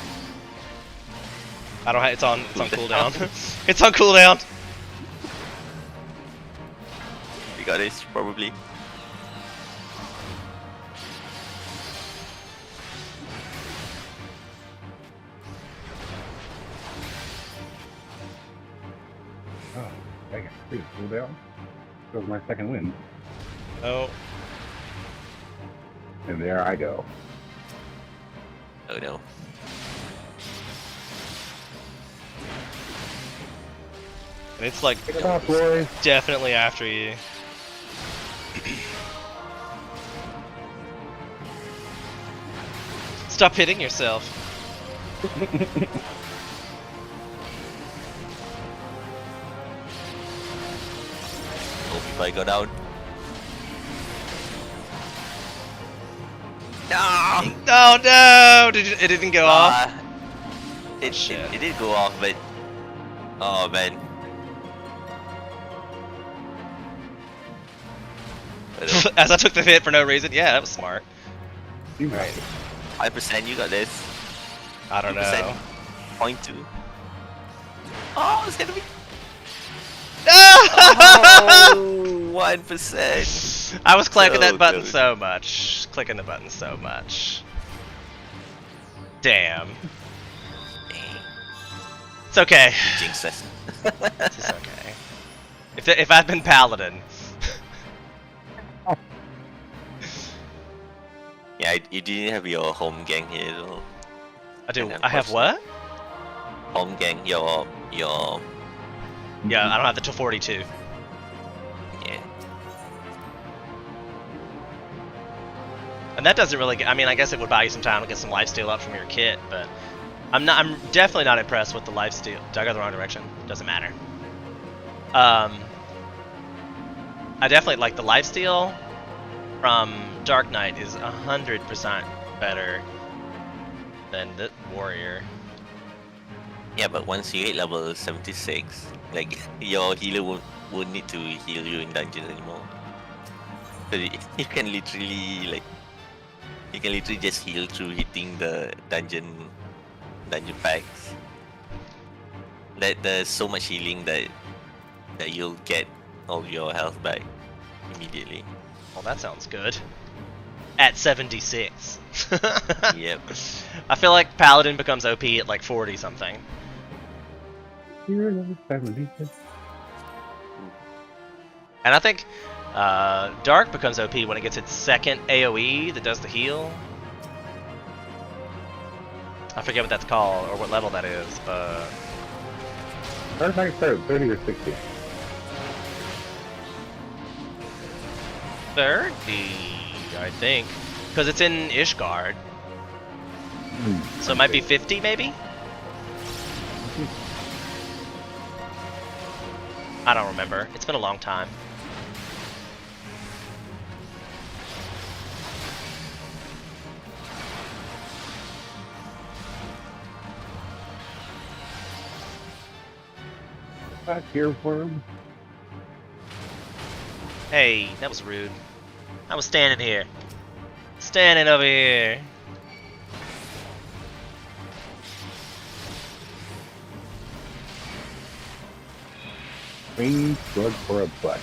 I don't have, it's on cooldown. It's on cooldown. You got this, probably. Oh, dang it. Please cool down. That was my second win. Oh, And there I go. Oh no. and it's like Pick it up, boys. definitely after you. Stop hitting yourself. Hope if I go down. No! Oh no! It didn't go off. It did go off, but oh man. As I took the hit for no reason. Yeah, that was smart. You might. 5%, you got this. I don't 2%. know. 0.2. Oh, it's gonna be. No! Oh, 1%. I was clicking that So button good. so much. Clicking the button so much. Damn. It's okay. Jinx us. It's okay. If I'd been Paladin. Yeah, you didn't have your home gang here though. I do. And then I have what? Home gang, your Yeah, I don't have the 242. yeah. And that doesn't really get, I mean, I guess it would buy you some time to get some lifesteal up from your kit, but I'm definitely not impressed with the lifesteal. Did I go the wrong direction? Doesn't matter. I definitely like the lifesteal from Dark Knight is 100% better than the Warrior. Yeah, but once you hit level 76, like your healer won't need to heal you in dungeons anymore. So you can literally just heal through hitting the dungeon packs. That there's so much healing that you'll get all your health back immediately. Well, that sounds good. At 76. Yep. I feel like Paladin becomes OP at like 40 something. You're 76. And I think Dark becomes OP when it gets its second AoE that does the heal. I forget what that's called or what level that is, but Dark Knight started 30 or 60. 30, I think. Because it's in Ishgard. So it might be 50 maybe? I don't remember. It's been a long time. Back here for him. Hey, that was rude. I was standing here. Standing over here. Green blood for a butt.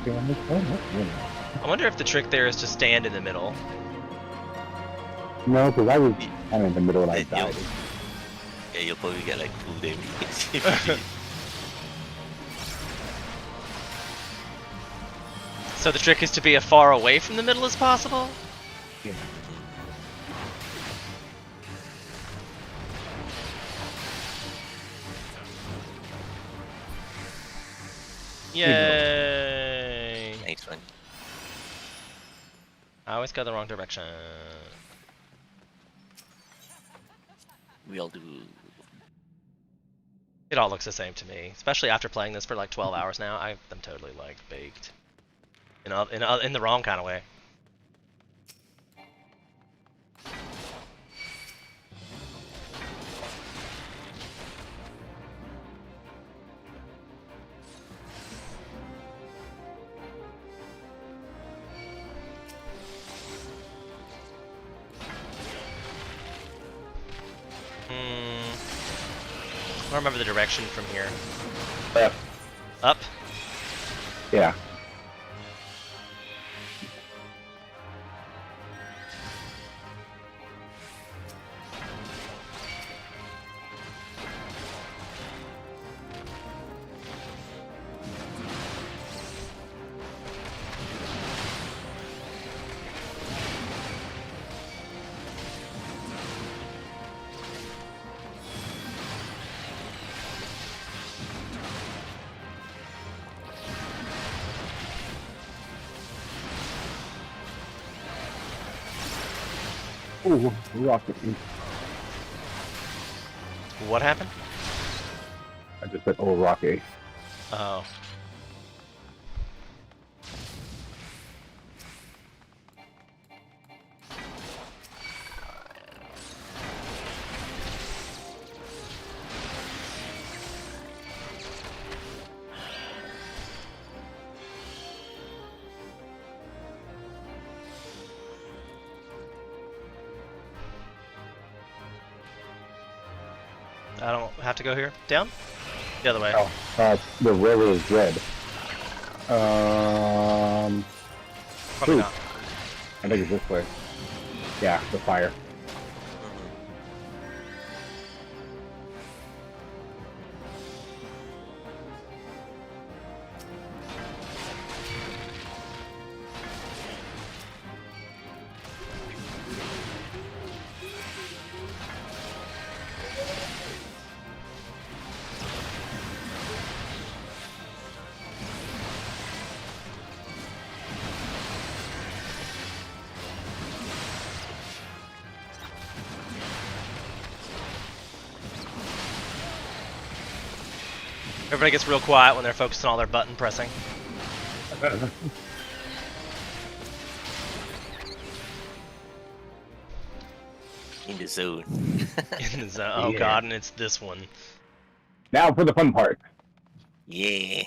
I wonder if the trick there is to stand in the middle. No, because I was kind of in the middle and I Yeah, died. Yeah, you'll probably get like full damage if you do. So the trick is to be as far away from the middle as possible? Yeah. Yay! Nice one. I always go the wrong direction. We all do. It all looks the same to me, especially after playing this for like 12 hours now. I'm totally like baked. In the wrong kind of way. I don't remember the direction from here. Left. Up? Yeah. Ooh, rocket. What happened? I just said, oh, rocky. Oh. I don't have to go here? Down? The other way. Oh, the river is red. Probably ooh. not. I think it's this way. Yeah, the fire. Everybody gets real quiet when they're focused on all their button pressing. In the zone. In the zone. Oh Yeah. god, and it's this one. Now for the fun part. Yeah.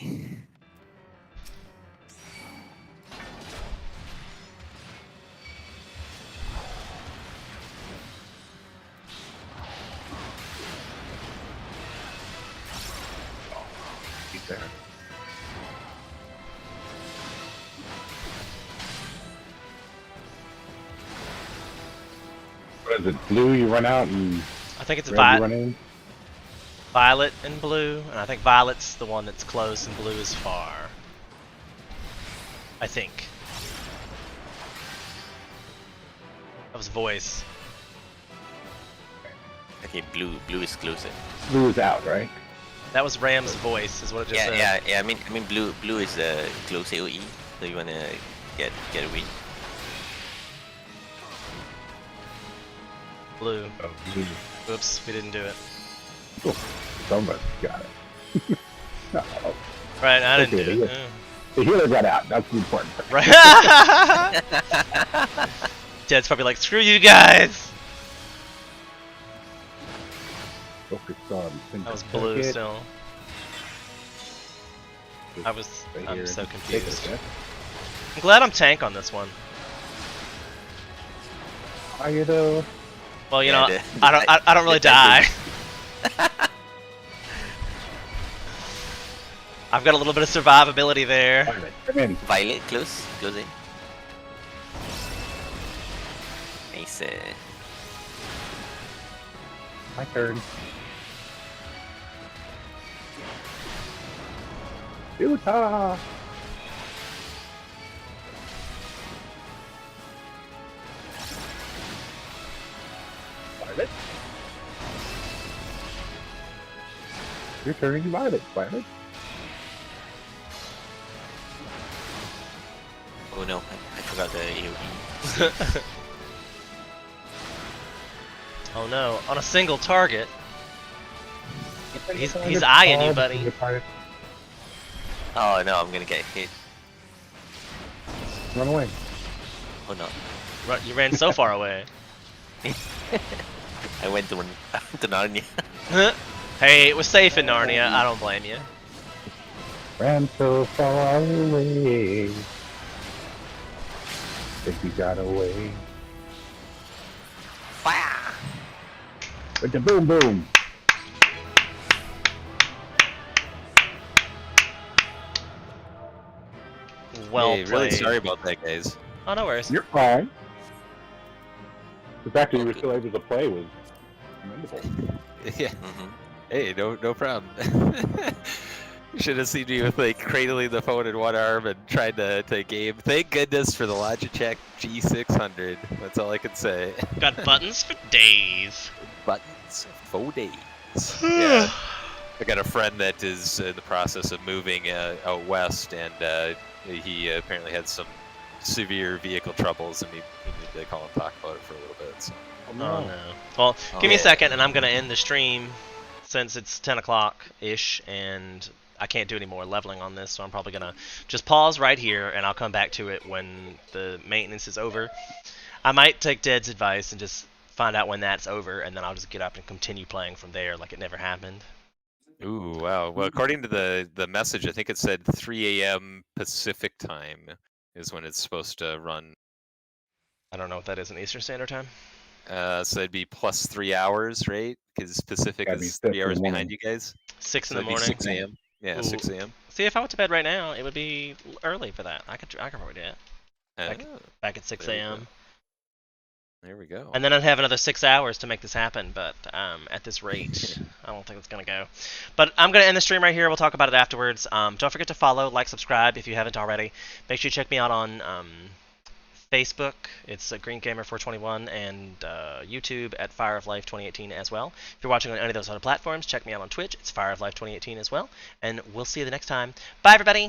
He's there. What is it? Blue, you run out, and I think it's red, you run in? violet and blue, and I think violet's the one that's close and blue is far. I think. That was voice. Okay, blue is closer. Blue is out, right? That was Ram's voice, is what it just said. Yeah. I mean, blue is the close AOE, so you wanna get away. Blue. Oh, blue. Oops, we didn't do it. Oh, somebody got it. Uh-oh. Right, I didn't Okay, do it. yeah. The healer got out. That's the important part. Right. Dead's probably like, screw you guys! Focus on That was blue target. still. Just right I'm here. so Take a confused. step. I'm glad I'm tank on this one. Are you though? Well, you Yeah, know, the- I don't really the tank die. I've got a little bit of survivability there. Violet, come in. Violet, close in. Nice. My turn. Utah. Violet. You're turning violet, Violet. Oh no, I forgot the AOE. Oh no, on a single target. He's eyeing you, buddy. Oh no, I'm gonna get hit. Run away. Oh no. You ran so far away. I went to Narnia. Hey, it was safe in Narnia. I don't blame you. Ran so far away. Think he got away. Fire! With the boom boom. Well Hey, played. really sorry about that, guys. Oh, no worries. You're fine. The fact that you were still able to play was commendable. Yeah. Mm-hmm. Hey, no problem. You should have seen me with like cradling the phone in one arm and trying to game. Thank goodness for the Logitech G600. That's all I can say. Got buttons for days. Buttons for days. Yeah. I got a friend that is in the process of moving out west, and he apparently had some severe vehicle troubles, and he needed to call and talk about it for a little bit. So. Oh no. Well, give me a second, and I'm gonna end the stream since it's 10 o'clock-ish, and I can't do any more leveling on this, so I'm probably gonna just pause right here, and I'll come back to it when the maintenance is over. I might take Dead's advice and just find out when that's over, and then I'll just get up and continue playing from there like it never happened. Ooh, wow. Well, according to the message, I think it said 3 a.m. Pacific time is when it's supposed to run. I don't know what that is in Eastern Standard Time. So it'd be plus 3 hours, right? Because Pacific Gotta be is 6 3 in the hours morning. behind you guys. 6 So in the it'd be morning. 6 a.m. Yeah, Ooh. 6 a.m. See, if I went to bed right now, it would be early for that. I could probably do it. Oh, Back at 6 There we a.m. there we go. And then I'd have another 6 hours to make this happen, but at this rate, I don't think it's going to go. But I'm going to end the stream right here. We'll talk about it afterwards. Don't forget to follow, like, subscribe if you haven't already. Make sure you check me out on Facebook. It's Green Gamer 421, and YouTube at Fire of Life 2018 as well. If you're watching on any of those other platforms, check me out on Twitch. It's Fire of Life 2018 as well. And we'll see you the next time. Bye, everybody!